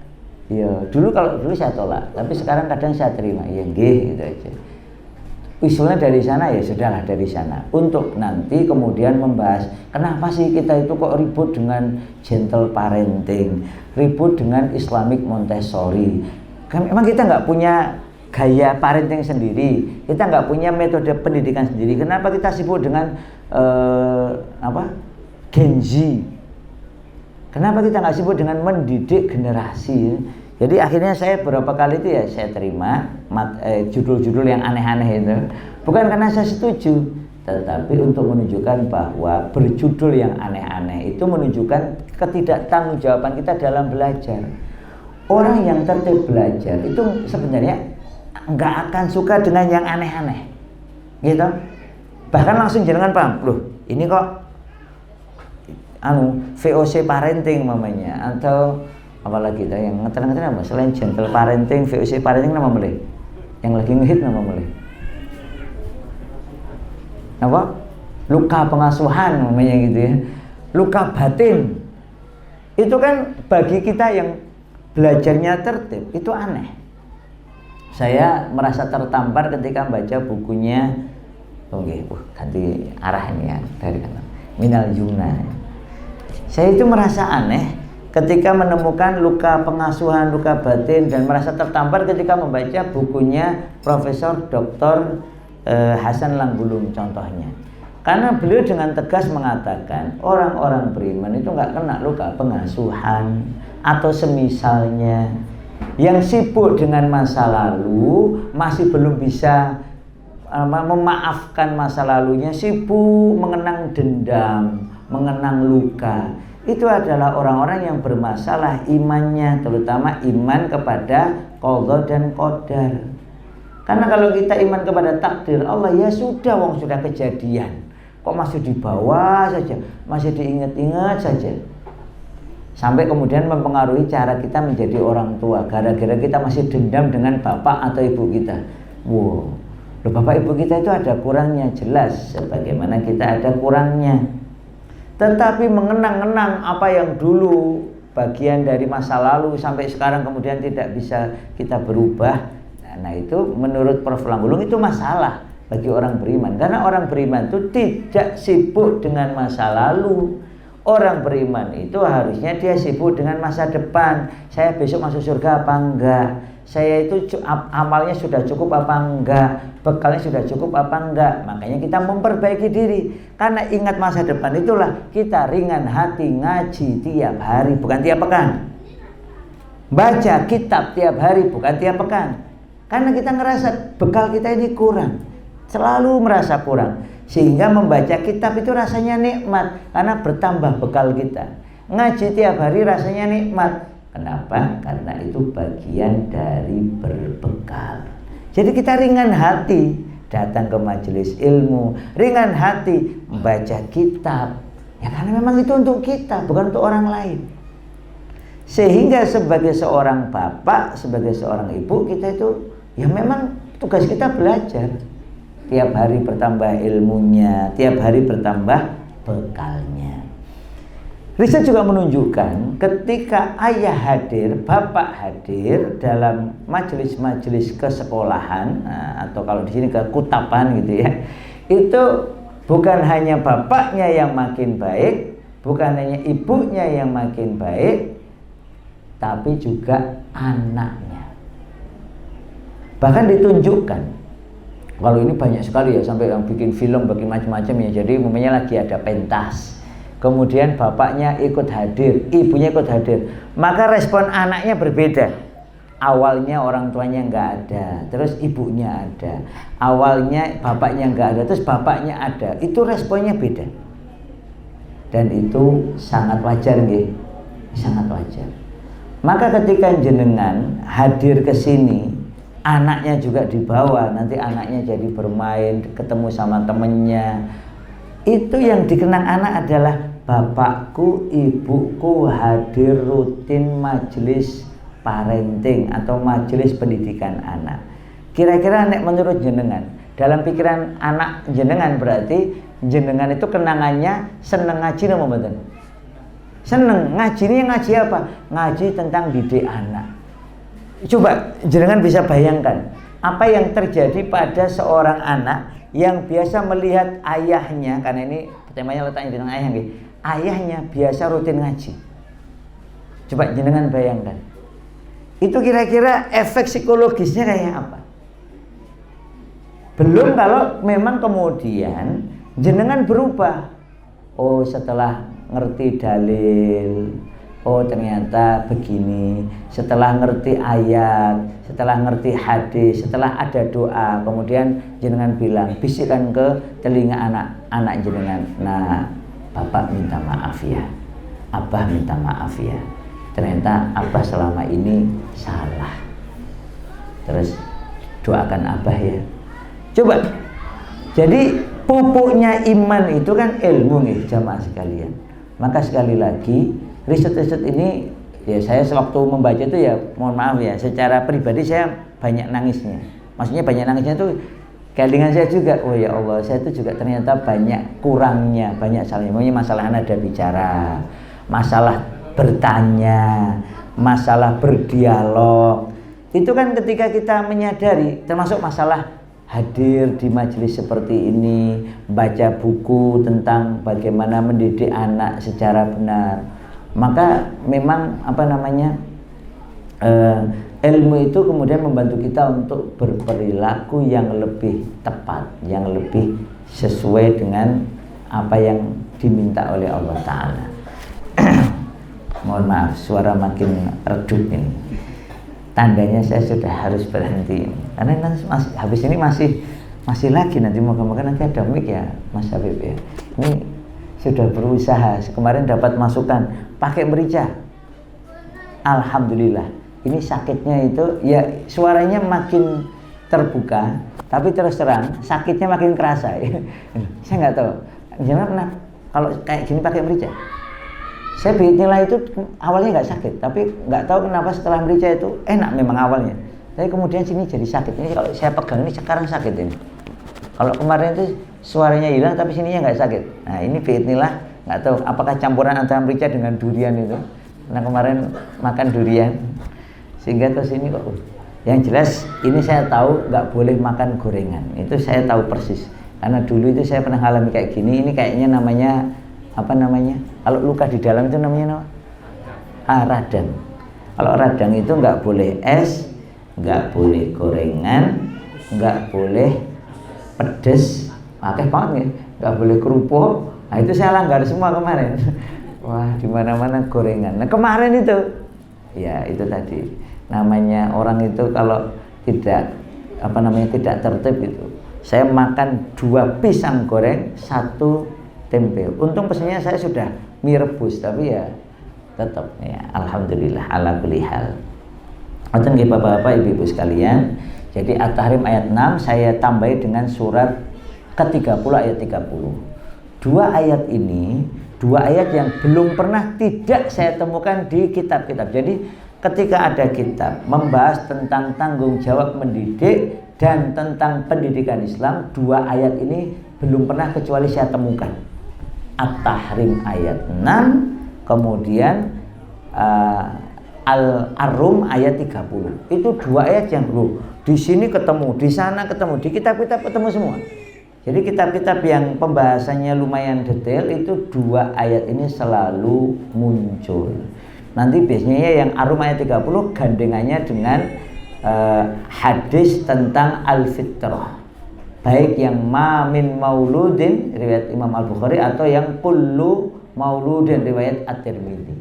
ya dulu saya tolak, tapi sekarang kadang saya terima, ya nggih gitu aja. Usulnya dari sana, ya sudahlah dari sana. Untuk nanti kemudian membahas kenapa sih kita itu kok ribut dengan gentle parenting, ribut dengan Islamic Montessori. Kan memang kita nggak punya gaya parenting sendiri, kita nggak punya metode pendidikan sendiri. Kenapa kita sibuk dengan Gen Z? Kenapa kita nggak sibuk dengan mendidik generasi? Jadi akhirnya saya beberapa kali itu ya saya terima judul-judul yang aneh-aneh itu, bukan karena saya setuju, tetapi untuk menunjukkan bahwa berjudul yang aneh-aneh itu menunjukkan ketidaktanggungjawaban kita dalam belajar. Orang yang tertib belajar itu sebenarnya nggak akan suka dengan yang aneh-aneh, gitu. Bahkan langsung jangan paham, loh ini kok VOC parenting mamanya, atau apalagi yang ngetren-ngetren apa selain gentle parenting, VOC parenting nama boleh, yang lagi ngehit nama boleh apa, luka pengasuhan namanya gitu ya, luka batin. Itu kan bagi kita yang belajarnya tertib itu aneh. Saya merasa tertampar ketika baca bukunya ganti arah ini ya, dari Minal Jumna. Saya itu merasa aneh ketika menemukan luka pengasuhan, luka batin, dan merasa tertampar ketika membaca bukunya Profesor Dr. Hasan Langgulung contohnya. Karena beliau dengan tegas mengatakan orang-orang beriman itu nggak kena luka pengasuhan atau semisalnya. Yang sibuk dengan masa lalu masih belum bisa memaafkan masa lalunya, sibuk mengenang dendam, mengenang luka. Itu adalah orang-orang yang bermasalah imannya, terutama iman kepada qadha dan qadar. Karena kalau kita iman kepada takdir Allah, ya sudah, wong sudah kejadian, kok masih dibawa saja, masih diingat-ingat saja, sampai kemudian mempengaruhi cara kita menjadi orang tua, gara-gara kita masih dendam dengan bapak atau ibu kita. Wow, loh, bapak ibu kita itu ada kurangnya, jelas sebagaimana kita ada kurangnya. Tetapi mengenang-enang apa yang dulu bagian dari masa lalu sampai sekarang kemudian tidak bisa kita berubah, nah itu menurut Prof. Langgulung itu masalah bagi orang beriman. Karena orang beriman itu tidak sibuk dengan masa lalu. Orang beriman itu harusnya dia sibuk dengan masa depan. Saya besok masuk surga apa enggak? Saya itu amalnya sudah cukup apa enggak? Bekalnya sudah cukup apa enggak? Makanya kita memperbaiki diri. Karena ingat masa depan itulah kita ringan hati ngaji tiap hari, bukan tiap pekan. Baca kitab tiap hari, bukan tiap pekan. Karena kita ngerasa bekal kita ini kurang, selalu merasa kurang, sehingga membaca kitab itu rasanya nikmat karena bertambah bekal kita. Ngaji tiap hari rasanya nikmat. Kenapa? Karena itu bagian dari berbekal. Jadi kita ringan hati datang ke majelis ilmu, ringan hati membaca kitab. Ya karena memang itu untuk kita, bukan untuk orang lain. Sehingga sebagai seorang bapak, sebagai seorang ibu, kita itu ya memang tugas kita belajar. Tiap hari bertambah ilmunya, tiap hari bertambah bekalnya. Riset juga menunjukkan ketika ayah hadir, bapak hadir dalam majelis-majelis kesekolahan, atau kalau di sini kekutapan gitu ya, itu bukan hanya bapaknya yang makin baik, bukan hanya ibunya yang makin baik, tapi juga anaknya. Bahkan ditunjukkan, kalau ini banyak sekali ya, sampai yang bikin film bagi macam-macam ya. Jadi umpamanya lagi ada pentas, kemudian bapaknya ikut hadir, ibunya ikut hadir, maka respon anaknya berbeda. Awalnya orang tuanya nggak ada, terus ibunya ada. Awalnya bapaknya nggak ada, terus bapaknya ada. Itu responnya beda. Dan itu sangat wajar nggih, sangat wajar. Maka ketika jenengan hadir ke sini, anaknya juga dibawa, nanti anaknya jadi bermain, ketemu sama temennya. Itu yang dikenang anak adalah bapakku, ibuku hadir rutin majelis parenting atau majelis pendidikan anak. Kira-kira nek menurut jenengan, dalam pikiran anak jenengan berarti jenengan itu kenangannya seneng ngaji napa mboten? Seneng. Ngaji ini ngaji apa? Ngaji tentang didik anak. Coba jenengan bisa bayangkan apa yang terjadi pada seorang anak yang biasa melihat ayahnya, karena ini temanya letaknya di tengah ayah, ayahnya biasa rutin ngaji. Coba jenengan bayangkan. Itu kira-kira efek psikologisnya kayak apa? Belum kalau memang kemudian jenengan berubah. Oh, setelah ngerti dalil, oh ternyata begini. Setelah ngerti ayat, setelah ngerti hadis, setelah ada doa, kemudian jenengan bilang, bisikkan ke telinga anak jenengan. Nah, bapak minta maaf ya, abah minta maaf ya. Ternyata abah selama ini salah. Terus doakan abah ya. Coba. Jadi pupuknya iman itu kan ilmu nih jamaah sekalian. Maka sekali lagi riset-riset ini ya, saya sewaktu membaca itu ya mohon maaf ya, secara pribadi saya banyak nangisnya. Maksudnya banyak nangisnya itu kelingan saya juga, oh ya Allah, saya itu juga ternyata banyak kurangnya, banyak salahnya. Maksudnya masalah nada bicara, masalah bertanya, masalah berdialog. Itu kan ketika kita menyadari, termasuk masalah hadir di majelis seperti ini, baca buku tentang bagaimana mendidik anak secara benar. Maka memang ilmu itu kemudian membantu kita untuk berperilaku yang lebih tepat, yang lebih sesuai dengan apa yang diminta oleh Allah Ta'ala. Mohon maaf, suara makin redup ini. Tandanya saya sudah harus berhenti. Karena nanti habis ini masih lagi nanti, moga-moga nanti ada mic ya Mas Habib ya. Ini sudah berusaha, kemarin dapat masukan pakai merica. Alhamdulillah. Ini sakitnya itu ya suaranya makin terbuka, tapi terus terang sakitnya makin kerasa ya. Saya nggak tahu. Jangan pernah kalau kayak gini pakai merica. Saya nilai itu awalnya nggak sakit, tapi nggak tahu kenapa setelah merica itu enak memang awalnya. Tapi kemudian sini jadi sakit. Ini kalau saya pegang ini sekarang sakit ini. Kalau kemarin itu suaranya hilang tapi sininya nggak sakit. Nah ini biidznillah, nggak tahu apakah campuran antara merica dengan durian itu. Karena kemarin makan durian sehingga terus ini kok. Yang jelas ini saya tahu nggak boleh makan gorengan. Itu saya tahu persis. Karena dulu itu saya pernah alami kayak gini. Ini kayaknya namanya kalau luka di dalam itu namanya radang. Kalau radang itu nggak boleh es, nggak boleh gorengan, nggak boleh pedes, akeh banget ya, nggak boleh kerupuk. Nah itu saya langgar semua kemarin. Wah di mana-mana gorengan. Nah kemarin itu, ya itu tadi namanya orang itu kalau tidak tidak tertib itu. Saya makan 2 pisang goreng, 1 tempe. Untung pesannya saya sudah mie rebus, tapi ya tetap ya alhamdulillah ala kulli hal. Ngoten nggih Bapak-bapak, Ibu-ibu sekalian. Jadi At-Tahrim ayat 6 saya tambahi dengan surat ke-30 ayat 30. 2 ayat ini, 2 ayat yang belum pernah tidak saya temukan di kitab-kitab. Jadi ketika ada kitab membahas tentang tanggung jawab mendidik dan tentang pendidikan Islam, 2 ayat ini belum pernah kecuali saya temukan. At-Tahrim ayat 6, kemudian Al-Rum ayat 30. Itu 2 ayat yang di sini ketemu, di sana ketemu, di kitab-kitab ketemu semua. Jadi kitab-kitab yang pembahasannya lumayan detail itu 2 ayat ini selalu muncul. Nanti biasanya yang Ar-Rum ayat 30 gandengannya dengan hadis tentang al-fitrah. Baik yang min mauludin riwayat Imam Al-Bukhari atau yang kullu mauludin riwayat At-Tirmidzi.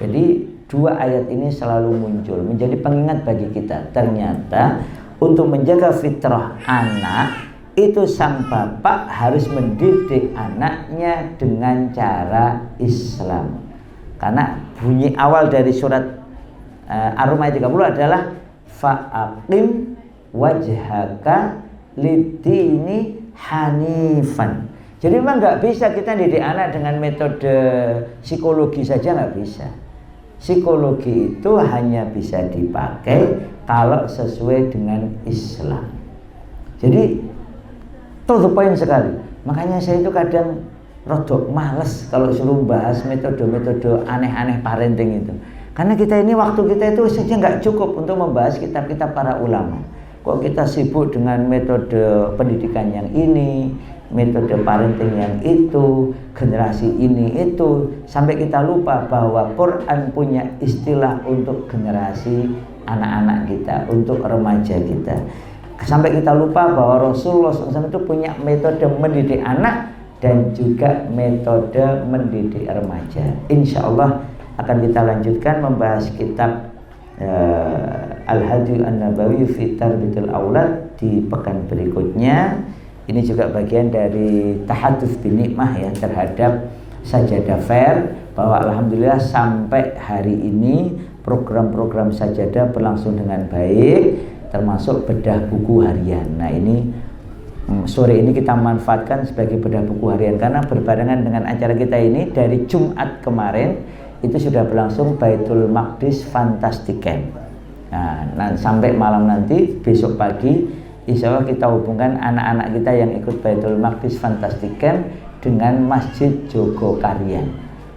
Jadi 2 ayat ini selalu muncul menjadi pengingat bagi kita. Ternyata untuk menjaga fitrah anak itu sang bapak harus mendidik anaknya dengan cara Islam. Karena bunyi awal dari surat Ar-Rum ayat 30 adalah fa'aqim wajhaka lidini hanifan. Jadi memang nggak bisa kita didik anak dengan metode psikologi saja, nggak bisa. Psikologi itu hanya bisa dipakai kalau sesuai dengan Islam. Jadi to the point sekali. Makanya saya itu kadang rodok males kalau suruh bahas metode-metode aneh-aneh parenting itu. Karena kita ini waktu kita itu saja nggak cukup untuk membahas kitab-kitab para ulama. Kok kita sibuk dengan metode pendidikan yang ini, metode parenting yang itu, generasi ini itu, sampai kita lupa bahwa Quran punya istilah untuk generasi anak-anak kita, untuk remaja kita. Sampai kita lupa bahwa Rasulullah SAW itu punya metode mendidik anak dan juga metode mendidik remaja. Insya Allah akan kita lanjutkan membahas kitab Al-Hadi An-Nabawi fi Tarbiyatil Aulad di pekan berikutnya. Ini juga bagian dari tahadduts bin nikmah ya terhadap sajadah fair, bahwa alhamdulillah sampai hari ini program-program sajadah berlangsung dengan baik, termasuk bedah buku harian. Nah ini sore ini kita manfaatkan sebagai bedah buku harian karena berbarengan dengan acara kita ini dari Jumat kemarin itu sudah berlangsung Baitul Maqdis Fantastic Camp. Nah, sampai malam nanti besok pagi insya Allah kita hubungkan anak-anak kita yang ikut Baitul Maqdis Fantastic Camp dengan Masjid Jogokarian.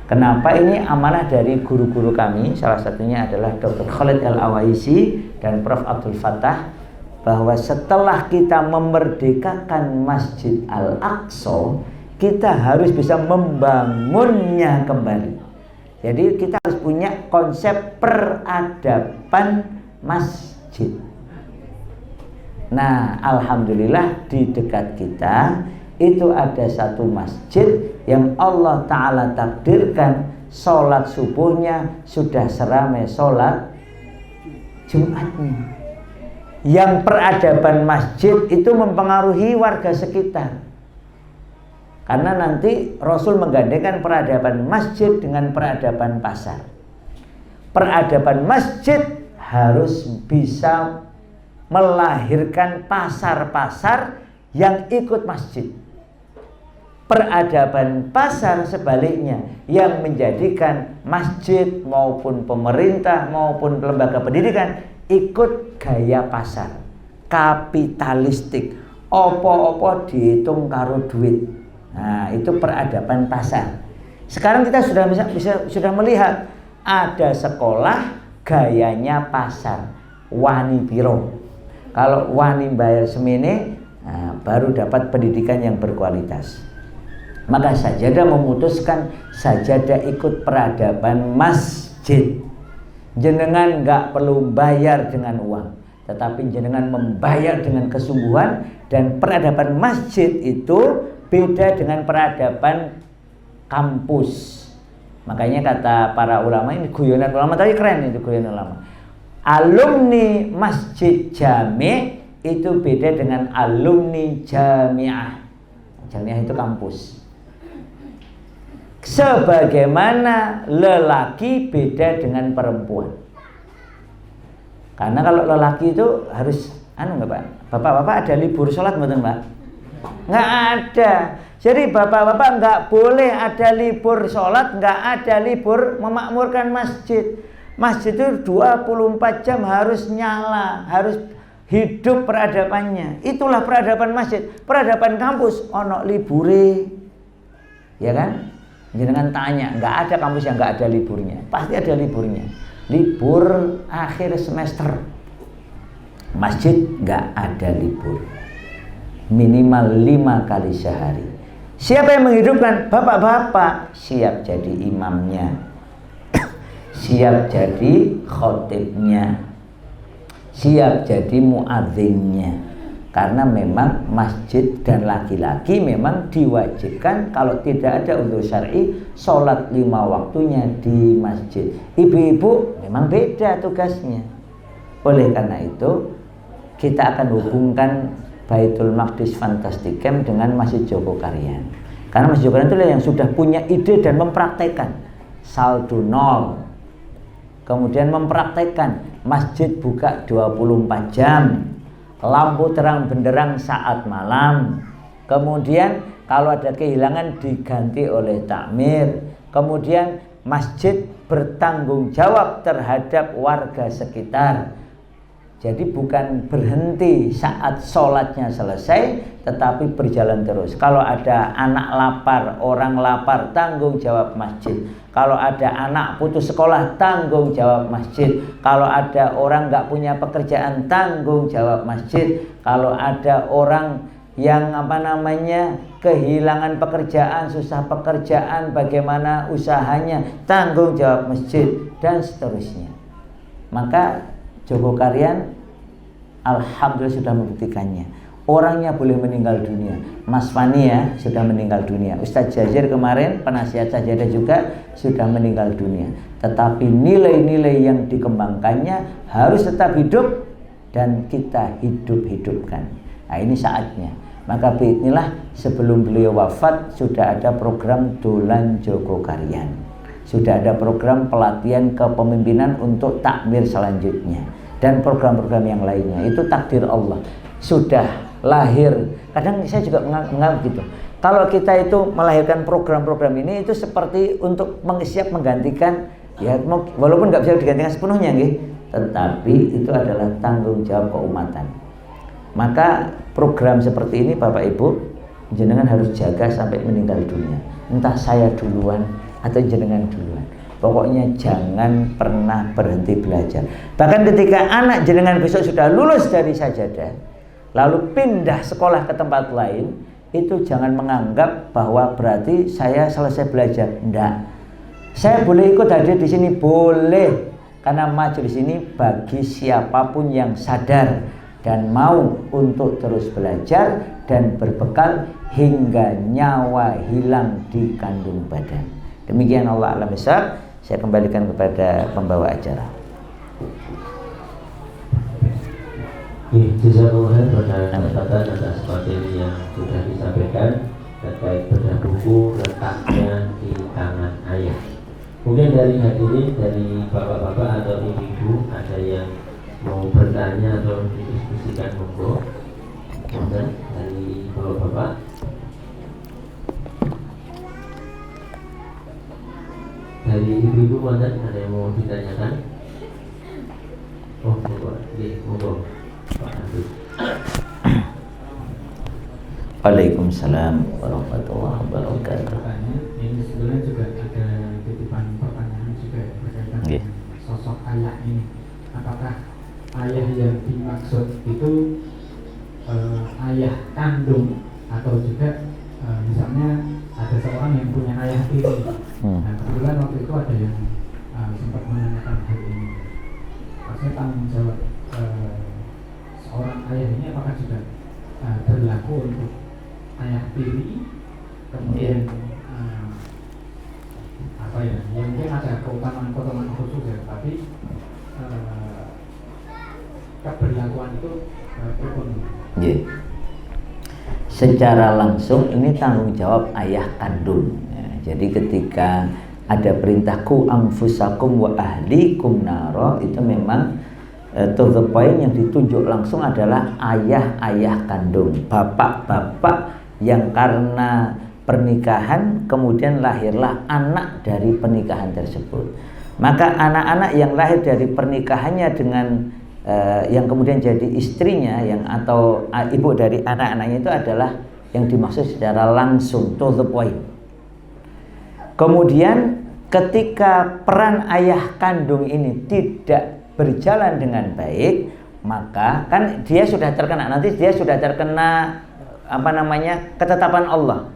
Kenapa? Ini amanah dari guru-guru kami, salah satunya adalah Dr. Khalid Al-Awaisi dan Prof. Abdul Fattah, bahwa setelah kita memerdekakan Masjid Al-Aqsa, kita harus bisa membangunnya kembali. Jadi kita harus punya konsep peradaban masjid. Nah, alhamdulillah di dekat kita itu ada satu masjid yang Allah Ta'ala takdirkan sholat subuhnya sudah seramai sholat Jumatnya. Yang peradaban masjid itu mempengaruhi warga sekitar. Karena nanti Rasul menggandengkan peradaban masjid dengan peradaban pasar. Peradaban masjid harus bisa melahirkan pasar-pasar yang ikut masjid. Peradaban pasar sebaliknya yang menjadikan masjid maupun pemerintah maupun lembaga pendidikan ikut gaya pasar, kapitalistik, opo-opo dihitung karo duit. Nah, itu peradaban pasar. Sekarang kita sudah melihat ada sekolah gayanya pasar, wani piro. Kalau wani bayar semene, nah, baru dapat pendidikan yang berkualitas. Maka sajadah memutuskan sajadah ikut peradaban masjid. Jenengan nggak perlu bayar dengan uang, tetapi jenengan membayar dengan kesungguhan. Dan peradaban masjid itu beda dengan peradaban kampus. Makanya kata para ulama, ini guyonan ulama, tapi keren itu guyonan ulama. Alumni masjid jami' itu beda dengan alumni jami'ah. Jami'ah itu kampus. Sebagaimana lelaki beda dengan perempuan. Karena kalau lelaki itu harus enggak Pak? Bapak-bapak ada libur sholat mboten Pak? Nggak ada. Jadi bapak-bapak nggak boleh ada libur sholat, nggak ada libur memakmurkan masjid. Masjid itu 24 jam harus nyala, harus hidup peradabannya. Itulah peradaban masjid. Peradaban kampus ono libure, ya kan? Jangan tanya, nggak ada kampus yang nggak ada liburnya. Pasti ada liburnya. Libur akhir semester. Masjid nggak ada libur. Minimal 5 kali sehari. Siapa yang menghidupkan? Bapak-bapak siap jadi imamnya, siap jadi khotibnya, siap jadi muadzinnya. Karena memang masjid dan laki-laki memang diwajibkan kalau tidak ada uzur syar'i sholat 5 waktunya di masjid. Ibu-ibu memang beda tugasnya. Oleh karena itu kita akan hubungkan Baitul Maqdis Fantastic Camp dengan Masjid Jogokarian. Karena Masjid Jogokarian itu yang sudah punya ide dan mempraktekkan saldo 0. Kemudian mempraktekkan masjid buka 24 jam. lampu terang benderang saat malam. Kemudian kalau ada kehilangan diganti oleh takmir. Kemudian masjid bertanggung jawab terhadap warga sekitar. Jadi bukan berhenti saat sholatnya selesai, tetapi berjalan terus. Kalau ada anak lapar, orang lapar, tanggung jawab masjid. Kalau ada anak putus sekolah, tanggung jawab masjid. Kalau ada orang nggak punya pekerjaan, tanggung jawab masjid. Kalau ada orang yang kehilangan pekerjaan, susah pekerjaan, bagaimana usahanya, tanggung jawab masjid, dan seterusnya. Maka Jogokarian alhamdulillah sudah membuktikannya. Orangnya boleh meninggal dunia. Mas Fani ya sudah meninggal dunia. Ustadz Jazir kemarin penasihat sajadah juga sudah meninggal dunia. Tetapi nilai-nilai yang dikembangkannya harus tetap hidup dan kita hidup-hidupkan. Nah ini saatnya. Maka biidznillah sebelum beliau wafat sudah ada program Dolan Jogokarian. Sudah ada program pelatihan kepemimpinan untuk takmir selanjutnya. Dan program-program yang lainnya. Itu takdir Allah. Sudah lahir. Kadang saya juga menganggap gitu. Kalau kita itu melahirkan program-program ini itu seperti untuk siap menggantikan, ya walaupun nggak bisa digantikan sepenuhnya, tetapi itu adalah tanggung jawab keumatan. Maka program seperti ini Bapak Ibu jenengan harus jaga sampai meninggal dunia. Entah saya duluan atau jenengan duluan. Pokoknya jangan pernah berhenti belajar. Bahkan ketika anak jenengan besok sudah lulus dari sajadah, lalu pindah sekolah ke tempat lain, itu jangan menganggap bahwa berarti saya selesai belajar. Enggak. Saya boleh ikut hadir di sini, boleh. Karena majelis ini bagi siapapun yang sadar dan mau untuk terus belajar dan berbekal hingga nyawa hilang di kandung badan. Demikian Allah a'lam bishawab. Saya kembalikan kepada pembawa acara. Jazakumullah pada catatan atas materi yang sudah disampaikan terkait bedah buku letaknya di tangan ayah. Mungkin dari hadirin, dari bapak-bapak atau ibu-ibu ada yang mau bertanya atau didiskusikan, monggo. Kemudian dari bapak-bapak. Dari ibu-ibu ada yang mau ditanyakan? Oh, monggo. Pak Abdul. Waalaikumsalam warahmatullahi wabarakatuh. Ini sebenarnya juga ada titipan pertanyaan juga berkaitan dengan sosok ayah ini. Apakah ayah yang dimaksud itu ayah kandung atau juga misalnya ada seorang yang punya ayah tiri. Nah, kebetulan waktu itu ada yang sempat menanyakan hal ini. Maksudnya tanggung jawab seorang ayah ini apakah juga berlaku untuk ayah tiri, kemudian yang mungkin ada keutamaan khusus ya, tapi keberlakuan itu berpenuh. Yeah. Secara langsung ini tanggung jawab ayah kandung. Ya, jadi ketika ada perintah ku anfusakum wa ahlikum naro, itu memang to the point yang ditunjuk langsung adalah ayah-ayah kandung, bapak-bapak yang karena pernikahan kemudian lahirlah anak dari pernikahan tersebut. Maka anak-anak yang lahir dari pernikahannya dengan yang kemudian jadi istrinya atau ibu dari anak-anaknya itu adalah yang dimaksud secara langsung, to the point. Kemudian ketika peran ayah kandung ini tidak berjalan dengan baik, maka kan dia sudah terkena ketetapan Allah.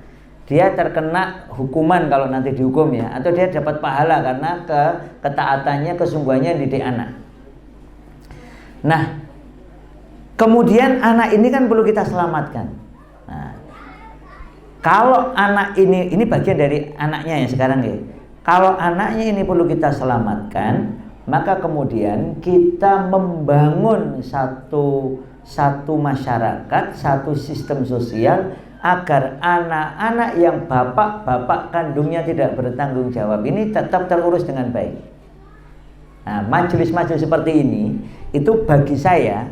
Dia terkena hukuman kalau nanti dihukum ya, atau dia dapat pahala karena ketaatannya, kesungguhannya didik anak. Nah, kemudian anak ini kan perlu kita selamatkan. Nah, kalau anak ini bagian dari anaknya yang sekarang ya. Kalau anaknya ini perlu kita selamatkan, maka kemudian kita membangun satu masyarakat, satu sistem sosial agar anak-anak yang bapak kandungnya tidak bertanggung jawab ini tetap terurus dengan baik. Nah, majelis-majelis seperti ini itu bagi saya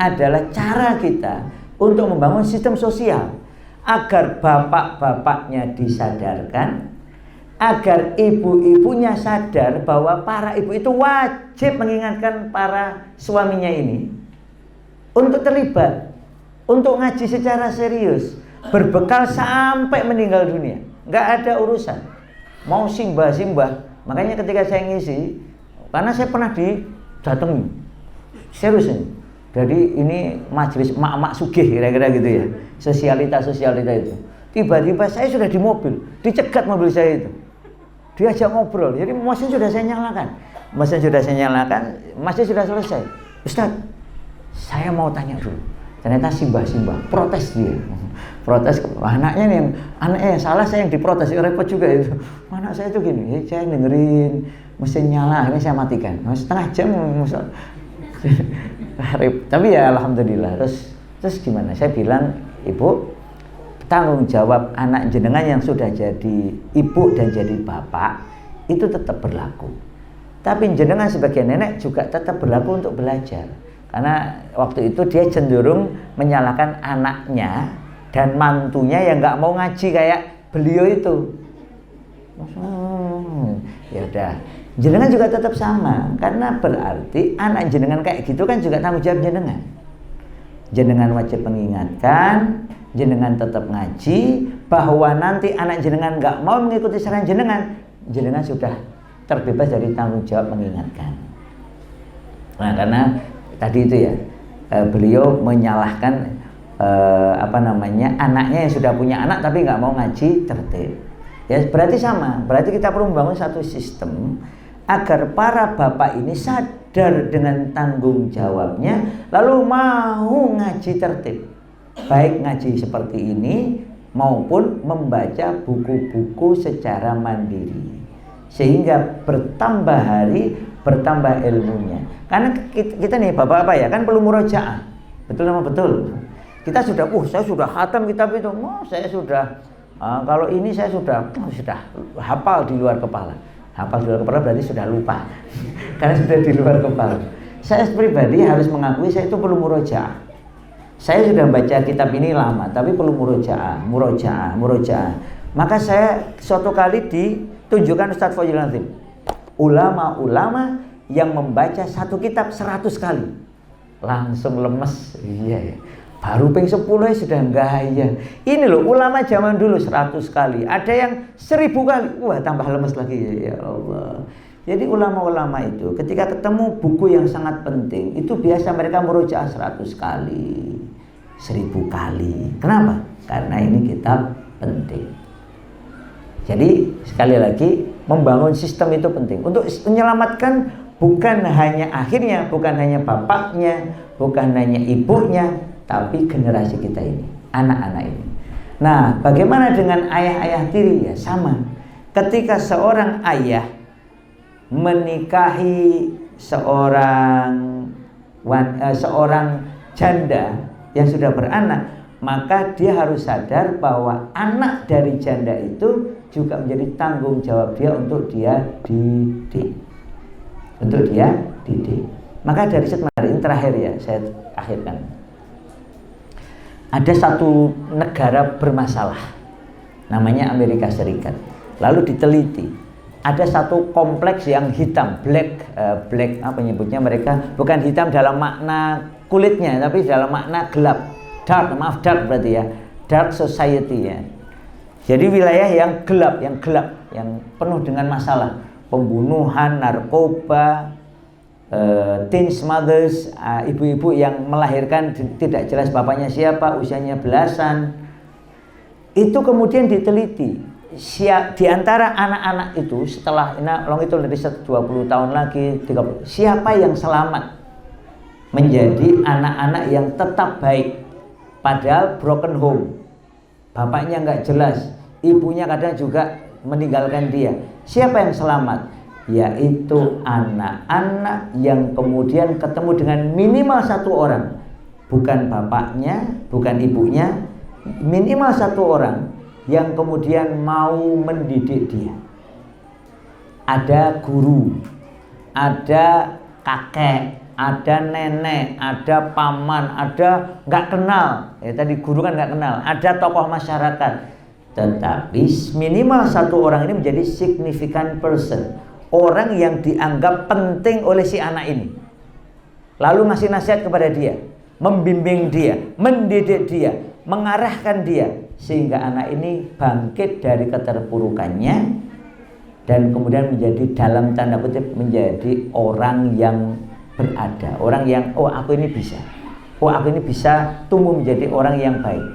adalah cara kita untuk membangun sistem sosial agar bapak-bapaknya disadarkan, agar ibu-ibunya sadar bahwa para ibu itu wajib mengingatkan para suaminya ini untuk terlibat, untuk ngaji secara serius, berbekal sampai meninggal dunia. Nggak ada urusan mau simbah. Makanya ketika saya ngisi, karena saya pernah didatangi serius ini, jadi ini majelis mak-mak sugih kira-kira gitu ya, sosialita itu. Tiba-tiba saya sudah di mobil, dicegat mobil saya itu, diajak ngobrol. Jadi mesin sudah saya nyalakan, masih sudah selesai. Ustaz, saya mau tanya dulu. Ternyata simbah protes dia. Protes anaknya nih, anaknya yang salah, saya yang diprotes, repot juga itu. Anak saya itu gini, saya dengerin mesin nyala, ini saya matikan. Setengah jam tapi ya alhamdulillah. Terus gimana? Saya bilang, Ibu, tanggung jawab anak jenengan yang sudah jadi ibu dan jadi bapak itu tetap berlaku. Tapi jenengan sebagai nenek juga tetap berlaku untuk belajar. Karena waktu itu dia cenderung menyalahkan anaknya dan mantunya yang nggak mau ngaji kayak beliau itu. Ya udah, jenengan juga tetap sama, karena berarti anak jenengan kayak gitu kan juga tanggung jawab jenengan. Jenengan wajib mengingatkan, jenengan tetap ngaji, bahwa nanti anak jenengan nggak mau mengikuti saran jenengan sudah terbebas dari tanggung jawab mengingatkan. Nah, karena tadi itu ya, beliau menyalahkan anaknya yang sudah punya anak tapi nggak mau ngaji tertib. Ya berarti sama, berarti kita perlu membangun satu sistem agar para bapak ini sadar dengan tanggung jawabnya, lalu mau ngaji tertib, baik ngaji seperti ini maupun membaca buku-buku secara mandiri, sehingga bertambah hari bertambah ilmunya. Karena kita nih bapak-bapak ya kan perlu murojaah, betul sama betul. Kita sudah, saya sudah khatam kitab itu, saya sudah, kalau ini saya sudah hafal di luar kepala. Hafal di luar kepala berarti sudah lupa, karena sudah di luar kepala. Saya pribadi harus mengakui saya itu perlu murojaah. Saya sudah baca kitab ini lama, tapi perlu murojaah. Maka saya suatu kali ditunjukkan Ustadz Fadjil Nazim, ulama-ulama yang membaca satu kitab 100 kali, langsung lemes. Iya ya. Baru ping 10 sudah gaya. Ini loh ulama zaman dulu 100 kali, ada yang 1000 kali. Wah, tambah lemes lagi, ya Allah. Jadi ulama-ulama itu ketika ketemu buku yang sangat penting, itu biasa mereka murojaah 100 kali, 1000 kali. Kenapa? Karena ini kitab penting. Jadi sekali lagi, membangun sistem itu penting untuk menyelamatkan bukan hanya akhirnya, bukan hanya bapaknya, bukan hanya ibunya, tapi generasi kita ini, anak-anak ini. Nah, bagaimana dengan ayah-ayah tiri? Ya sama. Ketika seorang ayah menikahi seorang janda yang sudah beranak, maka dia harus sadar bahwa anak dari janda itu juga menjadi tanggung jawab dia untuk dia didik. Maka dari kemarin ini terakhir ya, saya akhirkan. Ada satu negara bermasalah, namanya Amerika Serikat. Lalu diteliti, ada satu kompleks yang hitam, black apa nyebutnya mereka, bukan hitam dalam makna kulitnya, tapi dalam makna gelap, dark berarti ya, dark society ya. Jadi wilayah yang gelap, yang penuh dengan masalah, pembunuhan, narkoba, teen mothers, ibu-ibu yang melahirkan tidak jelas bapaknya siapa, usianya belasan. Itu kemudian diteliti, di antara anak-anak itu setelah long itu dari 20 tahun lagi, 30, siapa yang selamat menjadi anak-anak yang tetap baik, padahal broken home, bapaknya nggak jelas, ibunya kadang juga meninggalkan dia. Siapa yang selamat? Yaitu anak-anak yang kemudian ketemu dengan minimal satu orang, bukan bapaknya, bukan ibunya, minimal satu orang yang kemudian mau mendidik dia. Ada guru, ada kakek, ada nenek, ada paman, ada nggak kenal, ya tadi guru kan nggak kenal, ada tokoh masyarakat, tetapi minimal satu orang ini menjadi significant person, orang yang dianggap penting oleh si anak ini, lalu ngasih nasihat kepada dia, membimbing dia, mendidik dia, mengarahkan dia, sehingga anak ini bangkit dari keterpurukannya dan kemudian menjadi dalam tanda kutip menjadi orang yang berada, orang yang oh aku ini bisa tumbuh menjadi orang yang baik.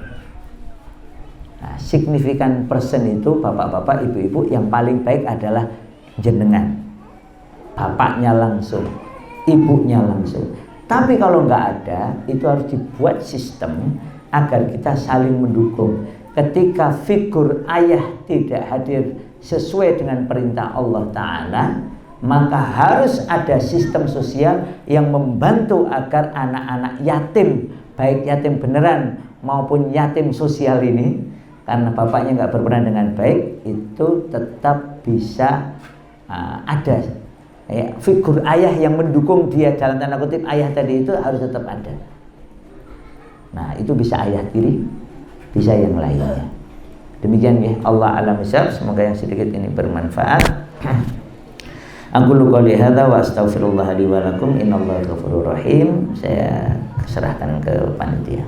Nah, significant person itu bapak-bapak, ibu-ibu yang paling baik adalah jenengan, bapaknya langsung, ibunya langsung. Tapi kalau nggak ada, itu harus dibuat sistem agar kita saling mendukung. Ketika figur ayah tidak hadir sesuai dengan perintah Allah Ta'ala, maka harus ada sistem sosial yang membantu agar anak-anak yatim, baik yatim beneran maupun yatim sosial ini, karena bapaknya nggak berperan dengan baik, itu tetap bisa ada ya, figur ayah yang mendukung dia, dalam tanda kutip ayah tadi itu harus tetap ada. Nah itu bisa ayah tiri, bisa yang lainnya. Demikian ya, Allah a'lam bishawab. Semoga yang sedikit ini bermanfaat. Aku qouli hadza wa astaghfirullah li wa lakum, innallaha ghafurur rahim. Saya serahkan ke panitia.